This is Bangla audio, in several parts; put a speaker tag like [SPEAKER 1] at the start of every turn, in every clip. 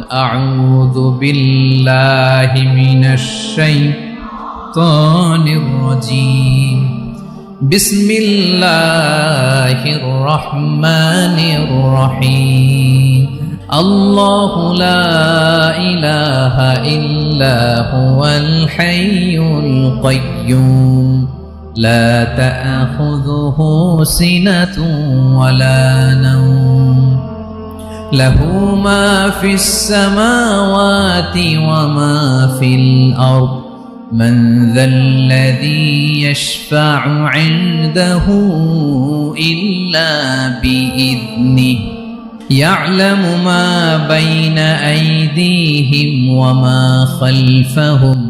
[SPEAKER 1] أعوذ بالله من الشيطان الرجيم بسم الله الرحمن الرحيم الله لا إله إلا هو الحي القيوم لا تأخذه سنة ولا نوم له ما في السماوات وما في الأرض من ذا الذي يشفع عنده إلا بإذنه يعلم ما بين أيديهم وما خلفهم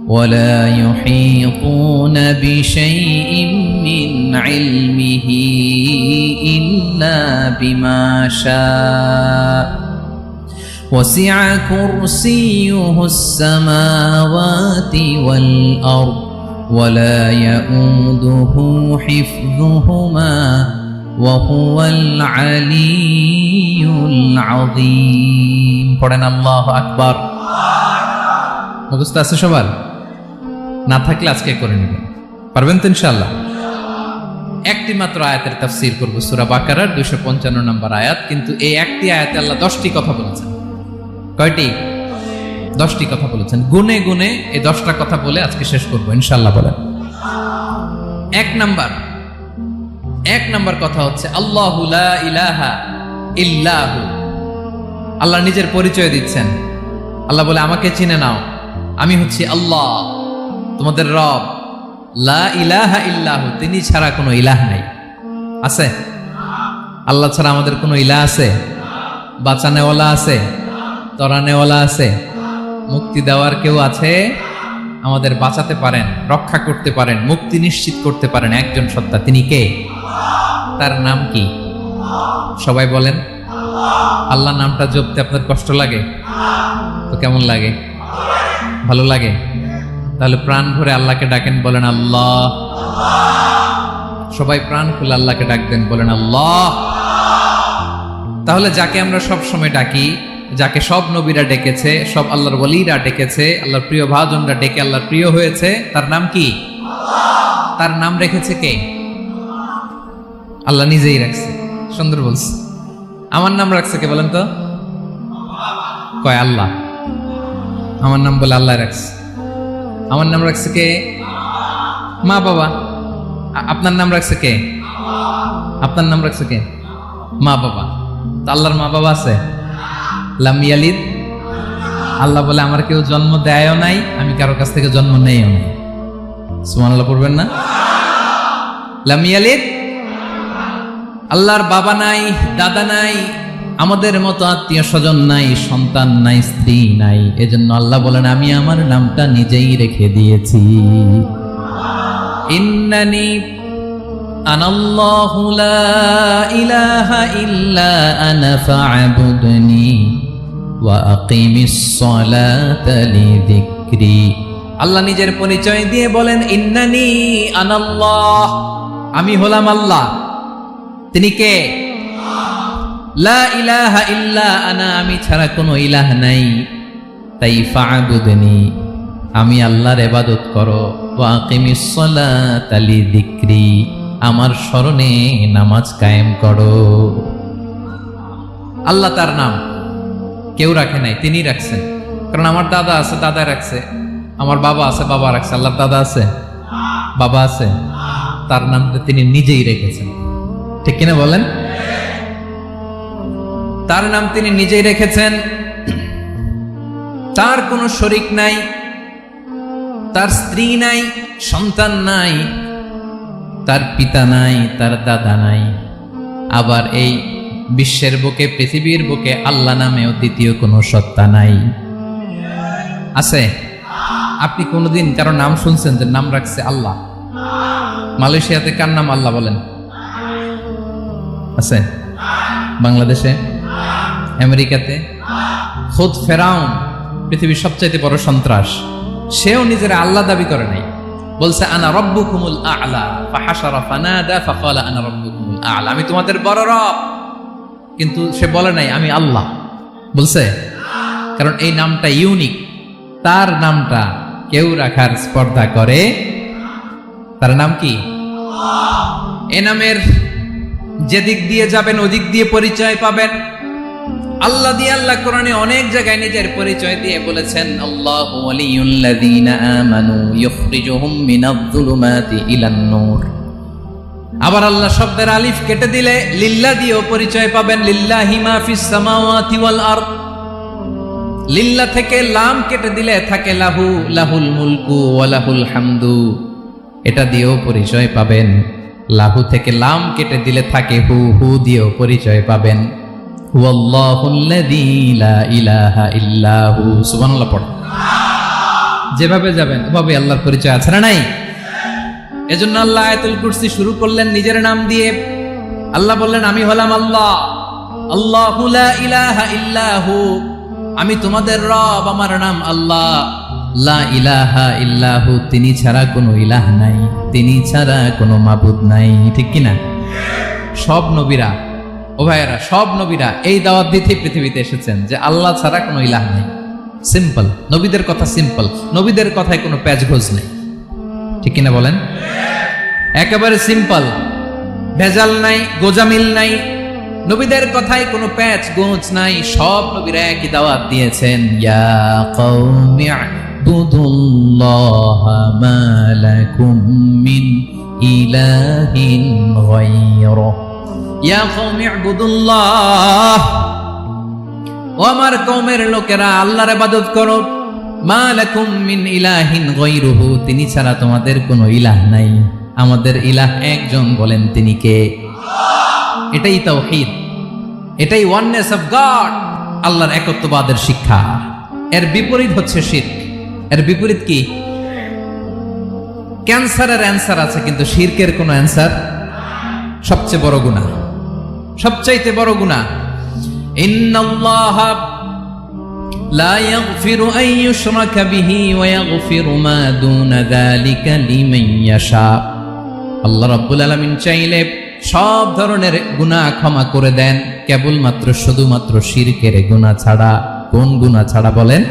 [SPEAKER 1] ولا يحيطون بشيء من علمه إلا بما شاء وسع كرسيه السماوات والأرض ولا يؤوده حفظهما وهو العلي العظيم পড়েন আল্লাহু আকবার। মুখস্থ আছে সবার? না থাকলে আজকে করে নেবেন, পারবেন তো ইনশাআল্লাহ। একটি মাত্র আয়াতের তাফসীর করব, সূরা বাকারার 255 নম্বর আয়াত। কিন্তু এই একটি আয়াতে আল্লাহ 10টি কথা বলেছেন। কয়টি? 10টি কথা বলেছেন। গুনে গুনে এই 10টা কথা বলে আজকে শেষ করব ইনশাআল্লাহ। বলেন এক নাম্বার কথা হচ্ছে আল্লাহু লা ইলাহা ইল্লাহু। আল্লাহ নিজের পরিচয় দিচ্ছেন। আল্লাহ বলে আমাকে চিনে নাও, আমি হচ্ছি আল্লাহ তোমাদের রব। লা ইলাহা ইল্লাহু, তিনি ছাড়া কোনো ইলাহ নাই। আছে? আল্লাহ ছাড়া আমাদের কোনো ইলাহ আছে? বাঁচানেওয়ালা আছে? তরানেওয়ালা আছে? মুক্তি দেওয়ার কেউ আছে? আমাদের বাঁচাতে পারেন, রক্ষা করতে পারেন, মুক্তি নিশ্চিত করতে পারেন একজন সত্তা। তিনি কে? তার নাম কি? সবাই বলেন। আল্লাহ নামটা জপতে আপনার কষ্ট লাগে তো কেমন লাগে? ভালো লাগে? তাহলে প্রাণ ভরে আল্লাহকে ডাকেন, বলেন আল্লাহ। সবাই প্রাণ খুলে আল্লাহকে ডাকবেন, বলেন আল্লাহ। তাহলে যাকে আমরা সব সময় ডাকি, যাকে সব নবীরা ডেকেছে, সব আল্লাহর ওলিরা ডেকেছে, আল্লাহর প্রিয় ভাজনরা ডেকে আল্লাহর প্রিয় হয়েছে, তার নাম কি? তার নাম রেখেছে কে? আল্লাহ নিজেই রাখছে। সুন্দর বলছে। আমার নাম রাখছে কে বলেন তো? কয় আল্লাহ। আমার নাম বলে আল্লাহ রাখছে। আমার নাম রাখছে কে? মা বাবা। আপনার নাম রাখছে কে? আপনার নাম রাখছে কে? মা বাবা। তো আল্লাহর মা বাবা আছে? লাম ইয়ালিদ। আল্লাহ বলে আমার কেউ জন্ম দেয়ও নাই, আমি কারো কাছ থেকে জন্ম নেইও নাই। সুবহানাল্লাহ পড়বেন না? লাম ইয়ালিদ। আল্লাহর বাবা নাই, দাদা নাই, আমাদের মতো আত্মীয় স্বজন নাই, সন্তান নাই, স্ত্রী নাই। এজন্য আল্লাহ বলেন আমি আমার নামটা নিজেই রেখে দিয়েছি। ইন্নানি আনাল্লাহু লা ইলাহা ইল্লা আনা ফা'বুদনি ওয়া আকিমিস সালাতা লিযিকরি। আল্লাহ নিজের পরিচয় দিয়ে বলেন ইন্নানি আনাল্লাহ, আমি হলাম আল্লাহ। তিনি কে? লা ইলাহা ইল্লা আনা, আমি ছাড়া কোনো ইলাহ নাই। তাই ফা'বুদনি, আমি আল্লাহর ইবাদত করো। ওয়া আকিমিস সালাতা লিযিকরি, আমার স্মরণে নামাজ কায়েম করো। আল্লাহ তার নাম কেউ রাখে নাই, তিনি রাখছেন। কারণ আমার দাদা আছে, দাদা রাখছে। আমার বাবা আছে, বাবা রাখছে। আল্লাহর দাদা আছে? বাবা আছে? তার নামটা তিনি নিজেই রেখেছেন। ঠিক কিনা বলেন? তার নাম তিনি নিজেই রেখেছেন। তার কোনো শরীক নাই, তার স্ত্রী নাই, সন্তান নাই, তার পিতা নাই, তার দাদা নাই। আবার এই বিশ্বের বুকে, পৃথিবীর বুকে আল্লাহ নামেও দ্বিতীয় কোনো সত্তা নাই। আছে? আপনি কোনোদিন কারো নাম শুনছেন যে নাম রাখছে আল্লাহ? মালয়েশিয়াতে কার নাম আল্লাহ বলেন? আছে? বাংলাদেশে? আমেরিকাতে? খুদ ফেরাউন, পৃথিবীর সবচাইতে বড় সন্ত্রাস, সেও নিজের আল্লাহ দাবি করে নাই। বলছে আনা রব্বুকুমুল আ'লা, ফাহাশারা ফানাদা ফাকালা আনা রব্বুকুমুল আ'লা, আমি তোমাদের বড় রব। কিন্তু সে বলে নাই আমি আল্লাহ। বলছে? কারণ এই নামটা ইউনিক। তার নামটা কেউ রাখার স্পর্ধা করে। তার নাম কি? এ নামের যেদিক দিয়ে যাবেন ওদিক দিয়ে পরিচয় পাবেন। আল্লাহ দিয়ে আল্লাহ কোরআনে অনেক জায়গায় নিজের পরিচয় দিয়ে বলেছেন, আল্লাহু ওয়ালিয়ুল্লাযীনা আমানু ইখরিজুহুম মিনায-যুলুমাতি ইলান-নূর। আবার আল্লাহ শব্দের আলিফ কেটে দিলে লিল্লাহ দিয়েও পরিচয় পাবেন। লিল্লাহি মা ফিস সামাওয়াতি ওয়াল আরদ। লিল্লাহ থেকে লাম কেটে দিলে থাকে লাহু, লাহুল মুলকু ওয়া লাহুল হামদু। এটা দিয়েও পরিচয় পাবেন। লাহু থেকে লাম কেটে দিলে থাকে হু, হু দিয়েও পরিচয় পাবেন। হুয়াল্লাহুল্লাযী লা ইলাহা ইল্লা হু। সুবহানাল্লাহ পড়ো। যেভাবে যাবেন ওভাবে আল্লাহর পরিচয় আছে না নাই? এজন্য আল্লাহ আয়াতুল কুরসি শুরু করলেন নিজের নাম দিয়ে। আল্লাহ বললেন, আমি হলাম আল্লাহ, আল্লাহু লা ইলাহা ইল্লা হু। আমি তোমাদের রব, আমার নাম আল্লাহ। লা ইলাহা ইল্লা হু, তিনি ছাড়া কোনো ইলাহ নাই, তিনি ছাড়া কোনো মাবুদ নাই। ঠিক কি না? সব নবীরা, ও ভাইয়েরা, সব নবীরা এই দাওয়াত দিতে পৃথিবীতে এসেছেন যে আল্লাহ ছাড়া কোনো ইলাহ নেই। সিম্পল, নবীদের কথা সিম্পল, নবীদের কথায় কোনো প্যাচগোজ নেই। ঠিক কিনা বলেন? একেবারে সিম্পল, ভেজাল নাই, গোজামিল নাই। নবীদের কথায় কোনো প্যাচ গোজ নাই। সব নবীরা একই দাওয়াত দিয়েছেন, ইয়া কওমি ইবুদুল্লাহা মা লাকুম মিন ইলাহিন গায়রুহু। ইয়া কওমি ইবুদুল্লাহ, ও আমার কওমের লোকেরা, আল্লাহর ইবাদত করো। মা লাকুম মিন ইলাহিন গায়রুহু, তিনি ছাড়া তোমাদের কোনো ইলাহ নাই। আমাদের ইলাহ একজন, বলেন তিনি কে? এটাই তাওহীদ, এটাই ওয়াননেস অফ গড, আল্লাহর একত্ববাদের শিক্ষা। এর বিপরীত হচ্ছে শিরক। এর বিপরীত কি? ক্যান্সারের অ্যান্সার আছে কিন্তু শিরকের কোনো অ্যান্সার। সবচেয়ে বড় গুনাহ, সবচাইতে বড় গুনাহ। ইন্নাল্লাহা লা ইয়াগফিরু আন ইউশরাকা বিহি ওয়া ইয়াগফিরু মা দুনা যালিকা লিমান ইয়াশা। আল্লাহ রাব্বুল আলামিন চাইলে সব ধরনের গুনাহ ক্ষমা করে দেন, কেবলমাত্র শুধুমাত্র শিরকের গুনাহ ছাড়া। কোন গুনাহ ছাড়া বলেন?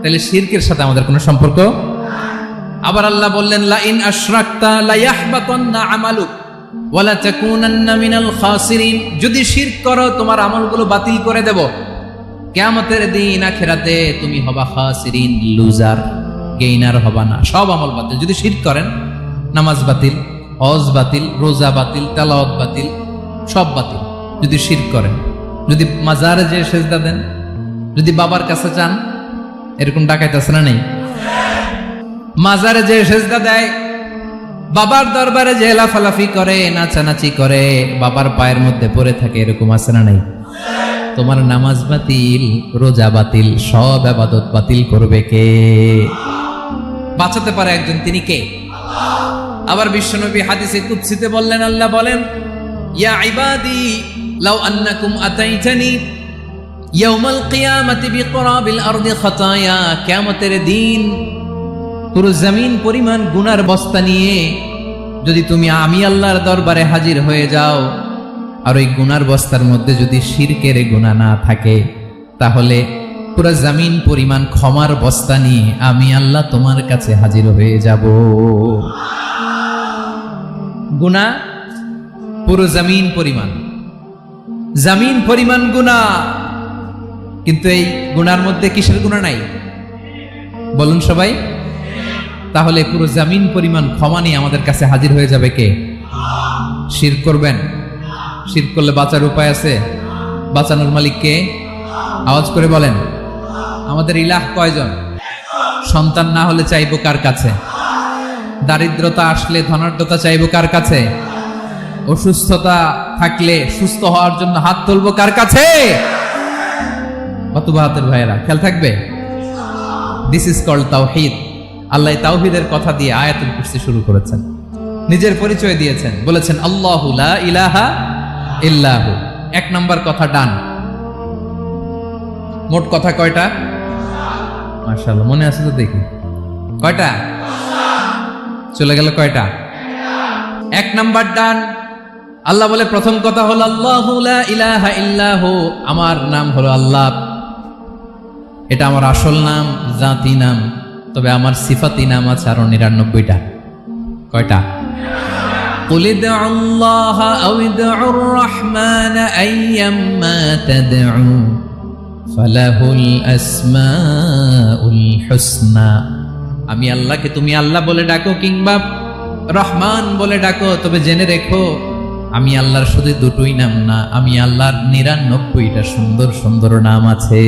[SPEAKER 1] তাহলে শিরকের সাথে আমাদের কোনো সম্পর্ক। আবার আল্লাহ বললেন, লা ইন আশরাকতা লা ইয়াহবাতান্না আমালুক ওয়া লা তাকুনান্না মিনাল খাসিরিন। যদি শিরক করো তোমার আমলগুলো বাতিল করে দেব। কিয়ামতের দিন আখিরাতে তুমি হবা খাসিরিন, লুজার, গেইনার হবা না। সব আমল বাতিল যদি শিরক করেন। নামাজ বাতিল, হজ বাতিল, রোজা বাতিল, তেলাওয়াত বাতিল, সব বাতিল যদি শিরক করেন। যদি মাজারে যে সেজদা দেন, যদি বাবার কাছে যান, এরকম ডাকাইতে আছে না নেই? মাজারে যে সেজদা দেয়, বাবার দরবারে যে লাফালাফি করে, নাচানাচি করে, বাবার পায়ের মধ্যে পড়ে থাকে, এরকম আছে না নেই? তোমার নামাজ বাতিল, রোজা বাতিল, সব ইবাদত বাতিল করবে কে? বাঁচাতে পারে একজন, তিনি কে? আবার বিশ্বনবী হাদিসে কুদসিতে বললেন, আল্লাহ বলেন, ইয়া ইবাদি লাউ আন্নাকুম আতাইতানি ইয়াউমাল কিয়ামাতি বিকরাবিল আরদি খাতায়া। কিয়ামতের দিন পুরো জমিন পরিমাণ গুনার বস্তা নিয়ে যদি তুমি আমি আল্লাহর দরবারে হাজির হয়ে যাও, আর ওই গুনার বস্তার মধ্যে যদি শিরকের গুনাহ না থাকে, তাহলে পুরো জমিন পরিমাণ ক্ষমার বস্তা নিয়ে আমি আল্লাহ তোমার কাছে হাজির হয়ে যাব। গুনাহ পুরো জমিন পরিমাণ, জমিন পরিমাণ গুনাহ। কিন্তু এই গুনার মধ্যে কিসের গুনাহ নাই বলুন সবাই? তাহলে পুরো জমিন পরিমাণ ক্ষমা নিয়ে আমাদের কাছে হাজির হয়ে যাবে কে? শিরক করবেন? শিরক করলে বাঁচার উপায় আছে? বাঁচানোর মালিক কে? আওয়াজ করে বলেন। আমাদের ইলাহ কয়জন? সন্তান না হলে চাইবো কার কাছে? দারিদ্রতা আসলে ধনাঢ্যতা চাইবো কার কাছে? অসুস্থতা থাকলে সুস্থ হওয়ার জন্য হাত তুলবো কার কাছে? কত বাহাদুর ভাইয়েরা, খেয়াল থাকবে। দিস ইজ কল্ড তাওহীদ। আল্লাহ তাওহীদের কথা দিয়ে আয়াতুল কুরসি শুরু করেছেন, নিজের পরিচয় দিয়েছেন, বলেছেন আল্লাহু লা ইলাহা ইল্লাহু। এক নাম্বার কথা ডান। মোট কথা কয়টা? মাশাআল্লাহ, মনে আছে তো দেখি। কয়টা? চলে গেল কয়টা? এক নাম্বার ডান। আল্লাহ বলে প্রথম কথা হলো আল্লাহু লা ইলাহা ইল্লাহু, আমার নাম হলো আল্লাহ। এটা আমার আসল নাম, জাতি নাম। তবে আমার সিফাতি নাম আছে আরো 99টা। কয়টা? قل ادعوا الله أو ادعوا الرحمن أيما تدعوا فله الأسماء الحسنى। আমি আল্লাহকে তুমি আল্লাহ বলে ডাকো কিংবা রহমান বলে ডাকো, তবে জেনে রেখো আমি আল্লাহর শুধু দুটোই নাম না, আমি আল্লাহর 99টা সুন্দর সুন্দর নাম আছে।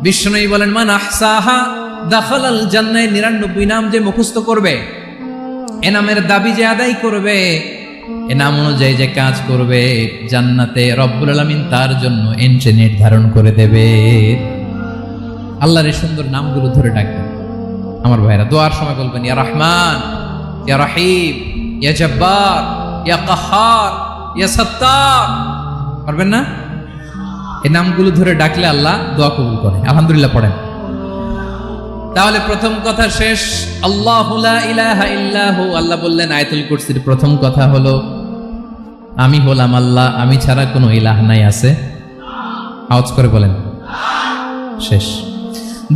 [SPEAKER 1] বিষ্ণু বলেন মান আহসাহা দাখালাল জান্নাহ। 99 নাম যে মুখস্থ করবে, এ নামের দাবি যে আদায় করবে, এ নাম অনুযায়ী যে কাজ করবে, জান্নাতে রব্বুল আলামিন তার জন্য এন্ট্রি নির্ধারণ করে দেবে। আল্লাহর এই সুন্দর নামগুলো ধরে ডাকবেন। আমার ভাইরা দোয়ার সময় বলবেন ইয়া রহমান, ইয়া রহিম, ইয়া জব্বার, ইয়া কাহ্হার, ইয়া সত্তার। পারবেন না? এই নামগুলো ধরে ডাকলে আল্লাহ দোয়া কবুল করে। আলহামদুলিল্লাহ পড়েন। তাহলে প্রথম কথা শেষ। আল্লাহু লা ইলাহা ইল্লাহু। আল্লাহ বললেন আয়াতুল কুরসির প্রথম কথা হলো আমি হলাম আল্লাহ, আমি ছাড়া কোনো ইলাহ নাই। আছে? আওয়াজ করে বলেন। শেষ।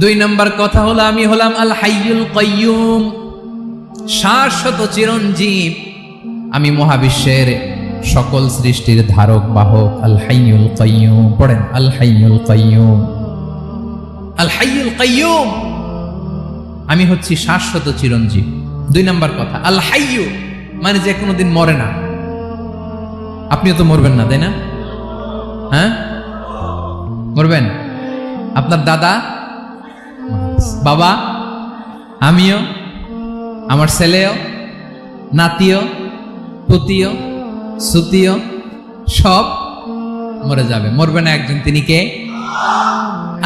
[SPEAKER 1] 2 নম্বর কথা হলো আমি হলাম আল হাইয়ুল কাইয়ুম, শাশ্বত চিরঞ্জীব। আমি মহাবিশ্বের সকল সৃষ্টির ধারক বাহক। আল হাইয়ুল কাইয়ুম। পড়েন আল হাইয়ুল কাইয়ুম। আল হাইয়ুল কাইয়ুম, আমি হচ্ছি শাশ্বত চিরঞ্জীব। 2 নম্বর কথা আল হাইয়ু, মানে যে কোনোদিন মরে না। আপনিও তো মরবেন না, তাই না? হ্যাঁ, মরবেন। আপনার দাদা, বাবা, আমিও, আমার ছেলেও, নাতিও, পুতিও, সুতিও সব মরে যাবে। মরবে না একজন, তিনি কে?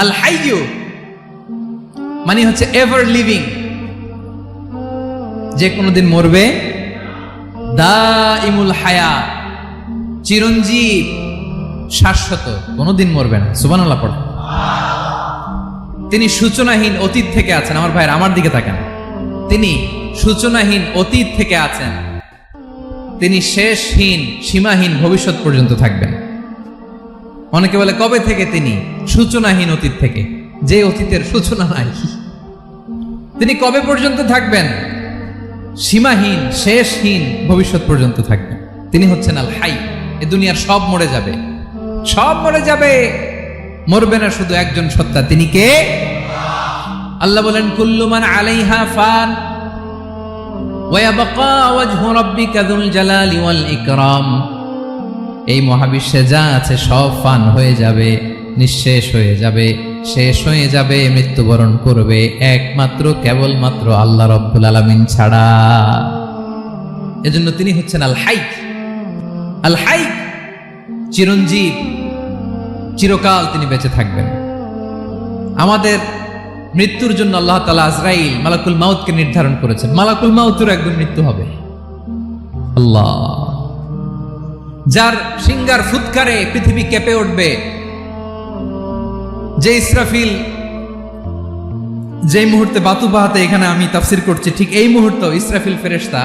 [SPEAKER 1] আল হাইয়ু মানে হচ্ছে এভার লিভিং, যে কোনোদিন মরবে। দাইমুল হায়াত, চিরঞ্জীব, শাশ্বত, কোনোদিন মরবে না। সুবহানাল্লাহ পড়ে। তিনি সূচনাহীন, অতীত থেকে আছেন। আমার ভাইয়ের আমার দিকে তাকান। তিনি সূচনাহীন, অতীত থেকে আছেন। তিনি শেষহীন, সীমাহীন, ভবিষ্যৎ পর্যন্ত থাকবেন। অনেকে বলে কবে থেকে? তিনি সূচনাহীন, অতীত থেকে, যে অতীতের সূচনা নাই। তিনি কবে পর্যন্ত থাকবেন? সীমাহীন, শেষহীন, ভবিষ্যৎ পর্যন্ত থাকবেন। তিনি হচ্ছেন আল হাই। এ দুনিয়ার সব মরে যাবে, সব মরে যাবে, মরবে না শুধু একজন সত্তা। তিনি কে? আল্লাহ বলেন কুল্লু মান আলাইহা ফান ওয়া ইয়াবকা ওয়াজহু রাব্বিকা যুল জালালি ওয়াল ইকরাম। এই মহাবিশ্বে যা আছে সব ফান হয়ে যাবে, নিঃশেষ হয়ে যাবে, শেষ হয়ে যাবে, মৃত্যুবরণ করবে, একমাত্র কেবলমাত্র আল্লাহ রব্বুল আলামিন ছাড়া। এজন্য তিনি হচ্ছেন আল হাই। আল হাই, চিরঞ্জীব, চিরকাল তিনি বেঁচে থাকবেন। আমাদের মৃত্যুর জন্য আল্লাহ তাআলা আজরাইল, মালাকুল মাউতকে নির্ধারণ করেছেন। মালাকুল মাউতের একদম মৃত্যু হবে। আল্লাহ, যার সিংগার ফুৎকারে পৃথিবী কেঁপে উঠবে, যে ইসরাফিল যে মুহূর্তে বাতু বাহাতে এখানে আমি তাফসির করছি, ঠিক এই মুহূর্তে ইসরাফিল ফেরেশতা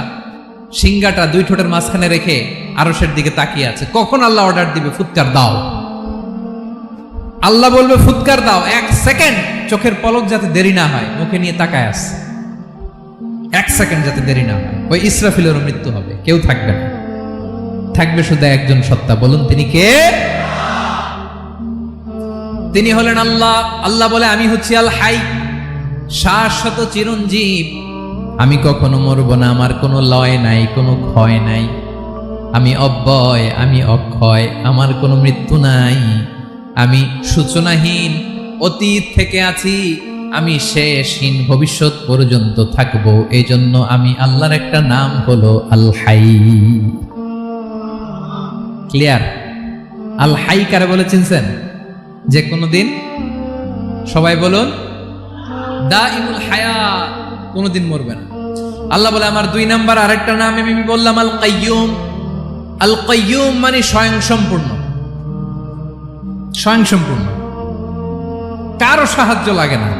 [SPEAKER 1] সিংগাটা 2 ঠোঁটের মাঝখানে রেখে আরশের দিকে তাকিয়ে আছে। কখন আল্লাহ অর্ডার দিবে ফুৎকার দাও, আল্লাহ বলবে ফুৎকার দাও, 1 সেকেন্ড চোখের পলক যাতে দেরি না হয়, মুখে নিয়ে তাকায় আছে, 1 সেকেন্ড যাতে দেরি না হয়। ওই ইসরাফিলেরও মৃত্যু হবে, কেউ থাকবে না, থাকবে শুধু একজন সত্তা। বলুন তিনি কে? তিনি হলেন আল্লাহ। আল্লাহ বলে আমি হচ্ছি আল হাই, শাশ্বত চিরঞ্জীব। আমি কখনো মরব না, আমার কোনো লয় নাই, কোনো ক্ষয় নাই। আমি অব্যয়, আমি অক্ষয়, আমার কোনো মৃত্যু নাই। আমি সূচনাহীন, অতীত থেকে আছি, আমি শেষহীন, ভবিষ্যৎ পর্যন্ত থাকবো। এই জন্য আমি আল্লাহর একটা নাম হলো আল হাই। ক্লিয়ার? আল হাই কারে বলে চিনছেন? যে কোনোদিন, সবাই বলুন, দাইমুল হায়াত, কোনোদিন মরবে না। আল্লাহ বলে আমার 2 নাম্বার আরেকটা নাম আমি বললাম আল কাইয়ুম। আল কাইয়ুম মানে স্বয়ং সম্পূর্ণ, স্বয়ং সম্পূর্ণ, কারো সাহায্য লাগে না।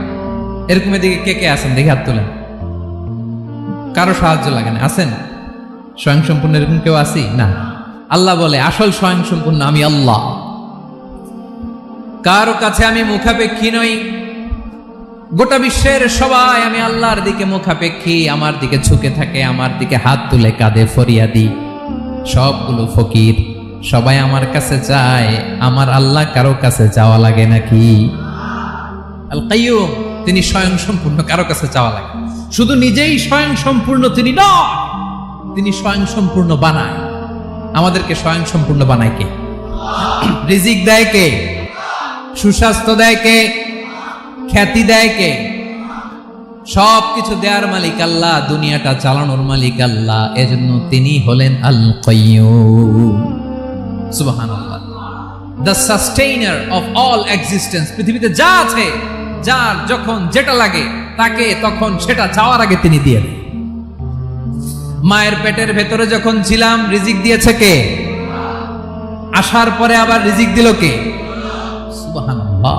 [SPEAKER 1] এরকম এদিকে কে কে আছেন দেখে হাত তোলেন। কারো সাহায্য লাগে না, আছেন? স্বয়ং সম্পূর্ণ এরকম কেউ আছি না? আল্লাহ বলে আসল স্বয়ং সম্পূর্ণ আমি আল্লাহ। কারো কাছে আমি মুখাপেক্ষী নই। গোটা বিশ্বের সবাই আমি আল্লাহর দিকে মুখাপেক্ষী, আমার দিকে ঝুঁকে থাকে, আমার দিকে হাত তুলে কাঁধে ফরিয়াদি। সবগুলো ফকির, সবাই আমার কাছে চায়, আমার আল্লাহ কারো কাছে চাওয়া লাগে নাকি? আল কাইয়ুম, তিনি স্বয়ং সম্পূর্ণ, কারো কাছে চাওয়া লাগে। শুধু নিজেই স্বয়ং সম্পূর্ণ তিনি নয়, তিনি স্বয়ং সম্পূর্ণ বানায়। আমাদেরকে স্বয়ং সম্পূর্ণ বানায় কে? রিজিক দেয় কে? সুস্বাস্থ্য দেয় কে? খ্যাতি দেয় কে? সবকিছু দেওয়ার মালিক আল্লাহ, দুনিয়াটা চালানোর মালিক আল্লাহ। এজন্য তিনি হলেন আল কাইয়ুম। সুবহানাল্লাহ। The sustainer of all existence. পৃথিবীতে যা আছে, যার যখন যেটা লাগে তাকে তখন সেটা চাওয়ার আগে তিনি দিয়ে দেন। মায়ের পেটের ভেতরে যখন ছিলাম রিজিক দিয়েছে কে? আসার পরে আবার রিজিক দিল কে? সুবহানাল্লাহ।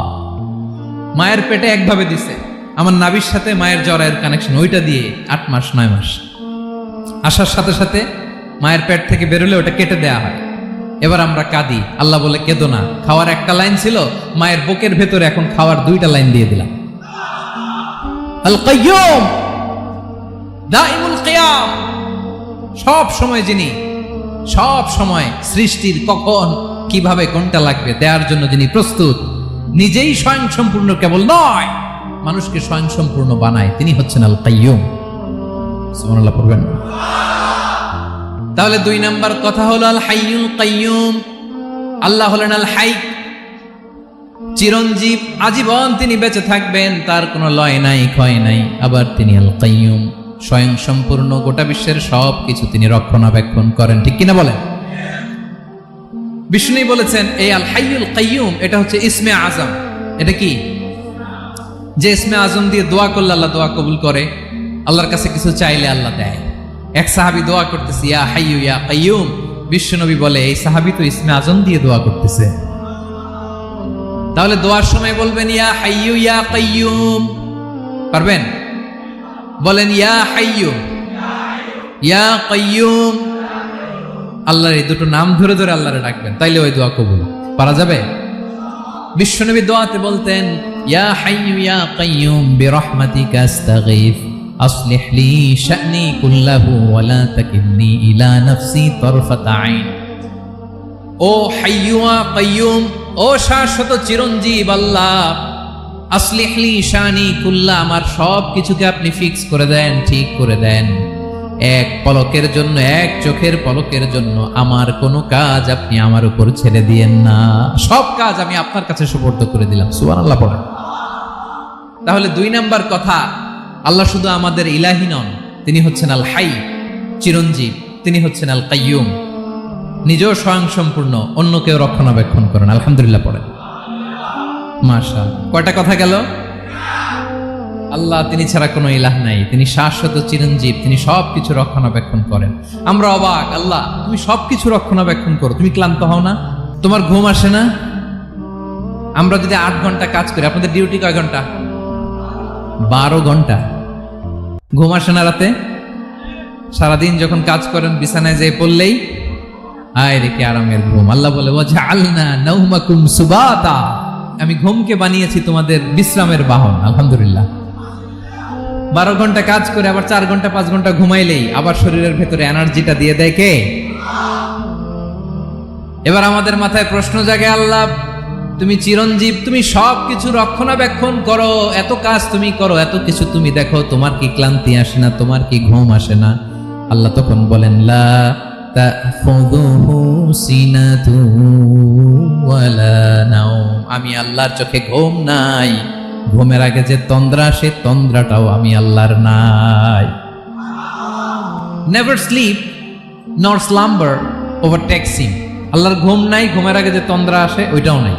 [SPEAKER 1] মায়ের পেটে একভাবে দিছে, আমার নাভির সাথে মায়ের জরায়ের কানেকশন, ওইটা দিয়ে 8 মাস 9 মাস। আসার সাথে সাথে মায়ের পেট থেকে বেরোলে ওটা কেটে দেয়া হয়। এবার আমরা কাঁদি, আল্লাহ বলে কেঁদো না, খাওয়ার একটা লাইন ছিল, মায়ের বুকের ভেতরে এখন খাওয়ার 2টা লাইন দিয়ে দিলাম। আল কাইয়ুম, দাইমুল কিয়াম, সব সময় যিনি, সব সময় সৃষ্টির কখন কিভাবে কোনটা লাগবে দেওয়ার জন্য যিনি প্রস্তুত, নিজেই স্বয়ং সম্পূর্ণ কেবল নয়, মানুষকে স্বয়ং সম্পূর্ণ বানায়, তিনি হচ্ছেন আল কাইয়ুম। সুবহানাল্লাহ পড়বেন। তাহলে 2 নাম্বার কথা হলো আল হাইয়ুল কাইয়ুম। আল্লাহ হলেন আল হাই, চিরঞ্জীব, আজীবন তিনি বেঁচে থাকবেন, তার কোনো লয় নাই, ক্ষয় নাই। আবার তিনি আল কাইয়ুম, স্বয়ং সম্পূর্ণ, গোটা বিশ্বের সব কিছু তিনি রক্ষণাবেক্ষণ করেন। ঠিক কিনা বলেন? বিষ্ণু বলেছেন এই আল হাইয়ুল কাইয়ুম এটা হচ্ছে ইসমে আজম। এটা কি? যে ইসমে আজম দিয়ে দোয়া করলে আল্লাহ দোয়া কবুল করে, আল্লাহর কাছে কিছু চাইলে আল্লাহ দেয়। এক সাহাবী দোয়া করতেছে ইয়া হাইয়ু ইয়া কাইয়ুম, বিশ্বনবী বলে এই সাহাবী তো ইসমে আজম দিয়ে দোয়া করতেছে। তাহলে দোয়ার সময় বলবেন ইয়া হাইয়ু ইয়া কাইয়ুম, পারবেন? বলেন ইয়া হাইয়ু ইয়া কাইয়ুম। আল্লাহর এই দুটো নাম ধরে ধরে আল্লাহরে ডাকবেন, তাইলে ওই দোয়া কবুল। পারা যাবে? বিশ্বনবী দোয়াতে বলতেন ইয়া হাইয়ু ইয়া কাইয়ুম বিরহমাতিকা আস্তাগীথ আসলিহ লি শা'নি কুল্লাহু ওয়া লা তাকিলনি ইলা নাফসি তারফাতা আইন। ও হাইয়ু ওয়া কাইয়ুম, ও শাশ্বত চিরঞ্জীব আল্লাহ, আসলিহ লি শা'নি কুল্লাহ, আমার সব কিছুকে আপনি ফিক্স করে দেন, ঠিক করে দেন। এক পলকের জন্য, এক চোখের পলকের জন্য আমার কোনো কাজ আপনি আমার উপর ছেড়ে দিয়েন না, সব কাজ আমি আপনার কাছে সুপর্দ করে দিলাম। সুবহানাল্লাহ পড়েন। তাহলে 2 নাম্বার কথা, আল্লাহ শুধু আমাদের ইলাহি নন, তিনি হচ্ছেন আল হাই, চিরঞ্জীব, তিনি হচ্ছেন আল কাইয়ুম, নিজেও স্বয়ং সম্পূর্ণ, অন্যকেও রক্ষণাবেক্ষণ করেন। আলহামদুলিল্লাহ পড়েন। মাশাআল্লাহ। কয়টা কথা গেল? আল্লাহ তিনি ছাড়া কোনো ইলাহ নাই, তিনি শাশ্বত চিরঞ্জীব, তিনি সবকিছু রক্ষণাবেক্ষণ করেন। আমরা অবাক, আল্লাহ তুমি সবকিছু রক্ষণাবেক্ষণ করো, তুমি ক্লান্ত হও না? তোমার ঘুম আসে না? আমরা যদি 8 ঘন্টা কাজ করি, আপনাদের ডিউটি কয় ঘন্টা? 12 ঘন্টা। ঘুম আসে না রাতে? সারাদিন যখন কাজ করেন বিছানায় যেয়ে পড়লেই আয় রে কি আরামের ঘুম। আল্লাহ বলে ওয়াজআলনা নাওমাকুম সুবাতা, আমি ঘুমকে বানিয়েছি তোমাদের বিশ্রামের বাহন। আলহামদুলিল্লাহ। 12 ঘন্টা কাজ করে আবার 4 ঘন্টা 5 ঘন্টা ঘুমাইলেই আবার শরীরের ভেতরে এনার্জিটা দিয়ে দেয় কে? এবার আমাদের মাথায় প্রশ্ন জাগে, আল্লাহ তুমি চিরঞ্জীব, তুমি সব কিছু রক্ষণাবেক্ষণ করো, এত কাজ তুমি করো, এত কিছু তুমি দেখো, তোমার কি ক্লান্তি আসে না? তোমার কি ঘুম আসে না? আল্লাহ তখন বলেন লা তাখুযুহু সিনাতু ওয়ালা নাওম, আমি আল্লাহর চোখে ঘুম নাই, ঘুমের আগে যে তন্দ্রা, সে তন্দ্রাটাও আমি আল্লাহর নাই। নেভার স্লিপ নর স্লাম্বার ওভারটেকস হিম, আল্লাহর ঘুম নাই, ঘুমের আগে যে তন্দ্রা আসে ওইটাও নাই।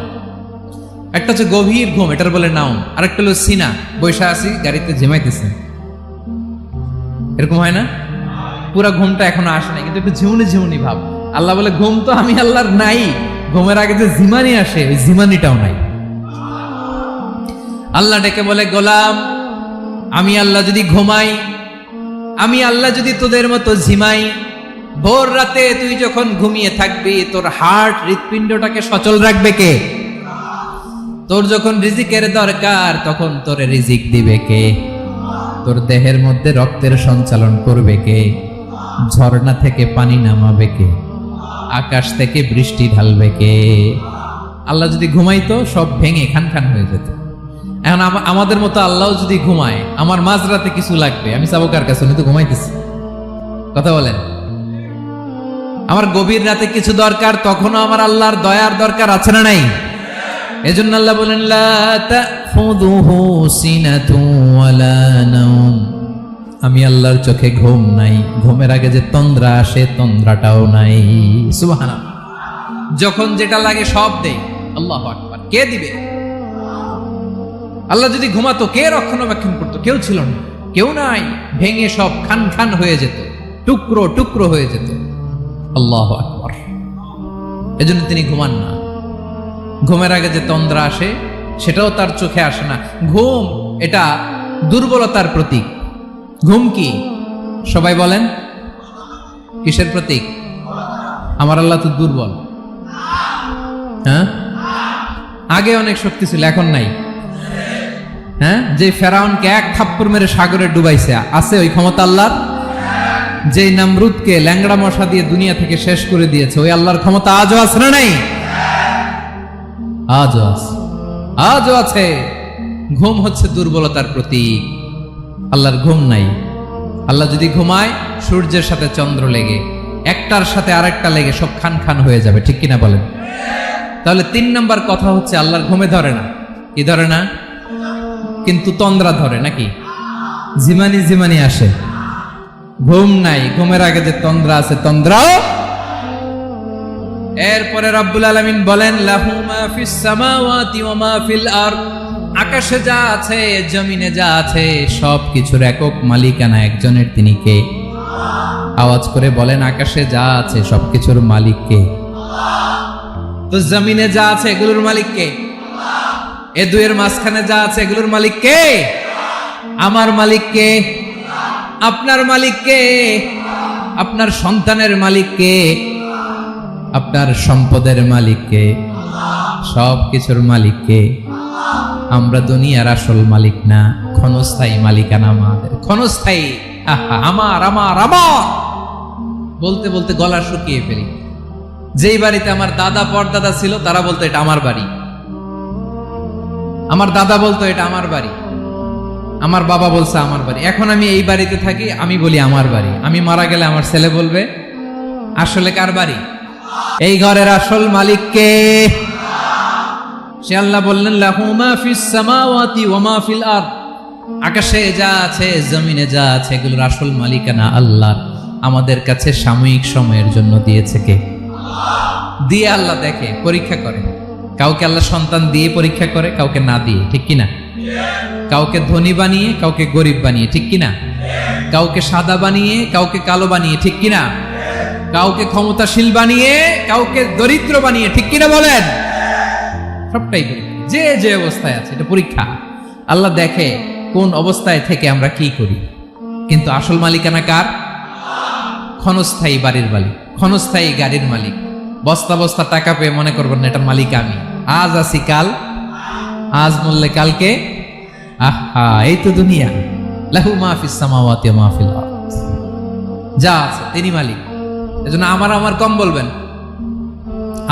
[SPEAKER 1] একটা হচ্ছে গভীর ঘুম, এটার বলে নাওম, আরেকটা হলো সিনা, বৈশা আছি গাড়িতে ঝিমাইতেছে, এরকম হয় না? পুরা ঘুমটা এখনো আসে নাই, কিন্তু একটু ঝিমুনি ঝিমুনি ভাব। আল্লাহ বলে ঘুম তো আমি আল্লাহর নাই, ঘুমের আগে যে ঝিমানি আসে ওই ঝিমানিটাও নাই। আল্লাহ ডেকে বলে গোলাম, আমি আল্লাহ যদি ঘুমাই, আমি আল্লাহ যদি তোদের মতো ঝিমাই, ভোর রাতে তুই যখন ঘুমিয়ে থাকবি তোর হার্ট, হৃৎপিণ্ডটাকে সচল রাখবে কে? তোর যখন রিজিকের দরকার তখন তোরে রিজিক দিবে কে? তোর দেহের মধ্যে রক্তের সঞ্চালন করবে কে? ঝর্ণা থেকে পানি নামাবে কে? আকাশ থেকে বৃষ্টি ঢালবে কে? আল্লাহ যদি ঘুমাইতো সব ভেঙে খান খান হয়ে যেত। এখন আমাদের মতো আল্লাহ যদি ঘুমায়, আমার মাঝরাতে কিছু লাগবে, আমি যাবো কার কাছে? উনি তো ঘুমাইতেছি। কথা বলেন। আমার গভীর রাতে কিছু দরকার, তখনও আমার আল্লাহর দয়ার দরকার আছে না নাই? এজন্য আল্লাহ বলেন লা তাখুযুহু সিনাতু ওয়ালা নাওম। আমি আল্লাহর চোখে ঘুম নাই, ঘুমের আগে যে তন্দ্রা আসে তন্দ্রাটাও নাই। সুবহানাল্লাহ। যখন যেটা লাগে সব দেই। আল্লাহু আকবার। কে দিবে? আল্লাহ যদি ঘুমাতো কে রক্ষণাবেক্ষণ করতো? কেউ ছিল না, কেউ নাই। ভেঙে সব খান খান হয়ে যেত, টুকরো টুকরো হয়ে যেত। আল্লাহু আকবার। এজন্য তিনি ঘুমান না। ঘুমের আগে যে তন্দ্রা আসে সেটাও তার চোখে আসে না। ঘুম এটা দুর্বলতার প্রতীক। ঘুম কি? সবাই বলেন, কিসের প্রতীক? আমার আল্লাহ তো দুর্বল। হ্যাঁ, আগে অনেক শক্তি ছিল, এখন নাই। হ্যাঁ, যে ফেরাউনকে এক থাপ্পড় মেরে সাগরে ডুবাইছে, আছে ওই ক্ষমতা আল্লাহর? যে নমরুদকে ল্যাংড়া মশা দিয়ে দুনিয়া থেকে শেষ করে দিয়েছে, ওই আল্লাহর ক্ষমতা আজও আছে না নাই? আজও আছে, আজও আছে। ঘুম হচ্ছে দুর্বলতার প্রতীক। আল্লাহর ঘুম নাই। আল্লাহ যদি ঘুমায়, সূর্যের সাথে চন্দ্র লেগে, একটার সাথে আরেকটা লেগে সব খান খান হয়ে যাবে। ঠিক কিনা বলেন? তাহলে 3 নম্বর কথা হচ্ছে আল্লাহর ঘুমে ধরে না। কি ধরে না? কিন্তু তন্দ্রা ধরে নাকি? জিমানি জিমানি আসে। ঘুম নাই, ঘুমের আগে যে তন্দ্রা আছে তন্দ্রাও। এরপরে রব্বুল আলামিন বলেন লাহু মা ফিস সামাওয়াতি ওয়া মা ফিল আরদ। আকাশে যা আছে, জমিনে যা আছে, সব কিছুর একক মালিকানা একজনের। তিনি কে? আওয়াজ করে বলেন, আকাশে যা আছে সবকিছুর মালিক কে? তো জমিনে যা আছে এগুলোর মালিক কে? এ দুয়ের মাঝখানে যা আছে এগুলোর মালিক কে? আমার মালিক কে? আপনার মালিক কে? আপনার সন্তানের মালিক কে? আপনার সম্পদের মালিক কে? সব কিছুর মালিক কে? আমরা দুনিয়ার আসল মালিক না, ক্ষণস্থায়ী মালিকানা আমাদের। ক্ষণস্থায়ী। আমার আমার আমার বলতে বলতে গলা শুকিয়ে ফেলি। যেই বাড়িতে আমার দাদা পরদাদা ছিল তারা বলতো এটা আমার বাড়ি, আমার দাদা বলতো এটা আমার বাড়ি, আমার বাবা বলছে আমার বাড়ি। এখন আমি এই বাড়িতে থাকি, আমি বলি আমার বাড়ি। আমি মারা গেলে আমার ছেলে বলবে আসলে কার বাড়ি? এই ঘরের আসল মালিক কে? সে আল্লাহ বললেন লাহু মা ফিস সামাওয়াতি ওয়া মা ফিল আরদ। আকাশে যা আছে, জমিনে যা আছে, এগুলোর আসল মালিকানা আল্লাহর। আমাদের কাছে সাময়িক সময়ের জন্য দিয়েছে কে? দিয়ে আল্লাহ দেখে, পরীক্ষা করে। কাউকে আল্লাহ সন্তান দিয়ে পরীক্ষা করে, কাউকে না দিয়ে। ঠিক কিনা? কাউকে ধনী বানিয়ে, কাউকে গরিব বানিয়ে। ঠিক কিনা? কাউকে সাদা বানিয়ে, কাউকে কালো বানিয়ে। ঠিক কিনা? কাউকে ক্ষমতাশীল বানিয়ে, কাউকে দরিদ্র বানিয়ে। ঠিক কিনা বলেন? সবটাই পরীক্ষা। যে যে অবস্থায় আছে এটা পরীক্ষা। আল্লাহ দেখে কোন অবস্থায় থেকে আমরা কি করি। কিন্তু আসল মালিকানা কার? ক্ষণস্থায়ী বাড়ির মালিক, ক্ষণস্থায়ী গাড়ির মালিক। বস্তা বস্তা টাকা পেয়ে মনে করবেন না এটার মালিক আমি। আজ আছি কাল, আজ মরলে কালকে। আহা, এই তো দুনিয়া। লাহু মা ফিস সামাওয়াতি ওয়া মা ফিল আরদ। যা আছে তিনি মালিক। এজন্য আমার আমার কম বলবেন।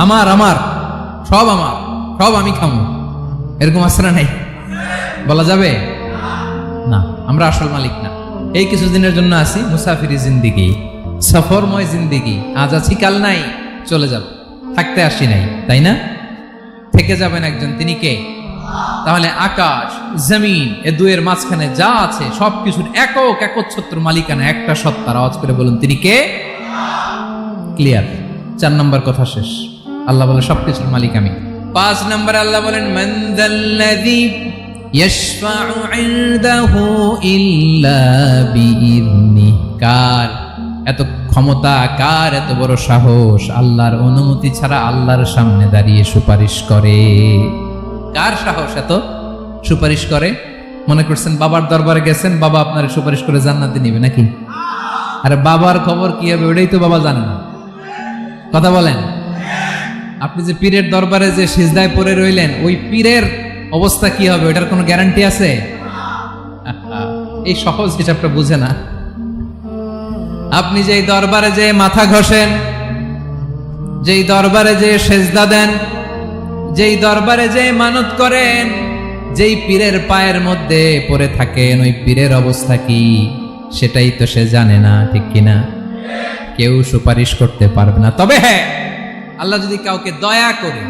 [SPEAKER 1] আমার আমার সব আমার, সব আমি খামো, এরকম আছে না নাই? বলা যাবে না। আমরা আসল মালিক না। এই কিছুদিনের জন্য আছি, মুসাফিরি জিন্দিগি, সফরময় জিন্দিগি। আজ আছি কাল নাই, চলে যাব। থাকতে আসি নাই, তাই না? থেকে যাবেন একজন, তিনি কে? তাহলে আকাশ জমিন এ দুয়ের মাঝখানে যা আছে সবকিছুর একক একচ্ছত্র মালিকানা একটা সত্তার। আওয়াজ করে বলুন তিনি কে? ক্লিয়ার। 4 নম্বর কথা শেষ। আল্লাহ বলে সবকিছুর মালিক আমি। 5 নম্বর আল্লাহ বলেন মান যাল্লাযী ইয়াশফাউ ইনদাহু ইল্লা বিইذনি। কার এত ক্ষমতা, কার এত বড় সাহস আল্লাহর অনুমতি ছাড়া আল্লাহর সামনে দাঁড়িয়ে সুপারিশ করে? কার সাহস এত সুপারিশ করে? মনে করছেন বাবার দরবারে গেছেন, বাবা আপনার সুপারিশ করে জান্নাতে নিবে নাকি? আরে বাবার খবর কি হবে ওটাই তো বাবা জানে না। কথা বলেন। আপনি যে পীরের দরবারে যে সিজদায় পড়ে রইলেন, ওই পীরের অবস্থা কি হবে ওটার কোনো গ্যারান্টি আছে? এই সহজ হিসাবটা বুঝে না। আপনি যেই দরবারে যে মাথা ঘষেন, যেই দরবারে যে সেজদা দেন, যেই দরবারে যে মানত করেন, যেই পীরের পায়ের মধ্যে পড়ে থাকেন, ওই পীরের অবস্থা কি সেটাই তো সে জানে না, ঠিক কিনা? কেউ সুপারিশ করতে পারবে না। তবে হ্যাঁ, আল্লাহ যদি কাউকে দয়া করে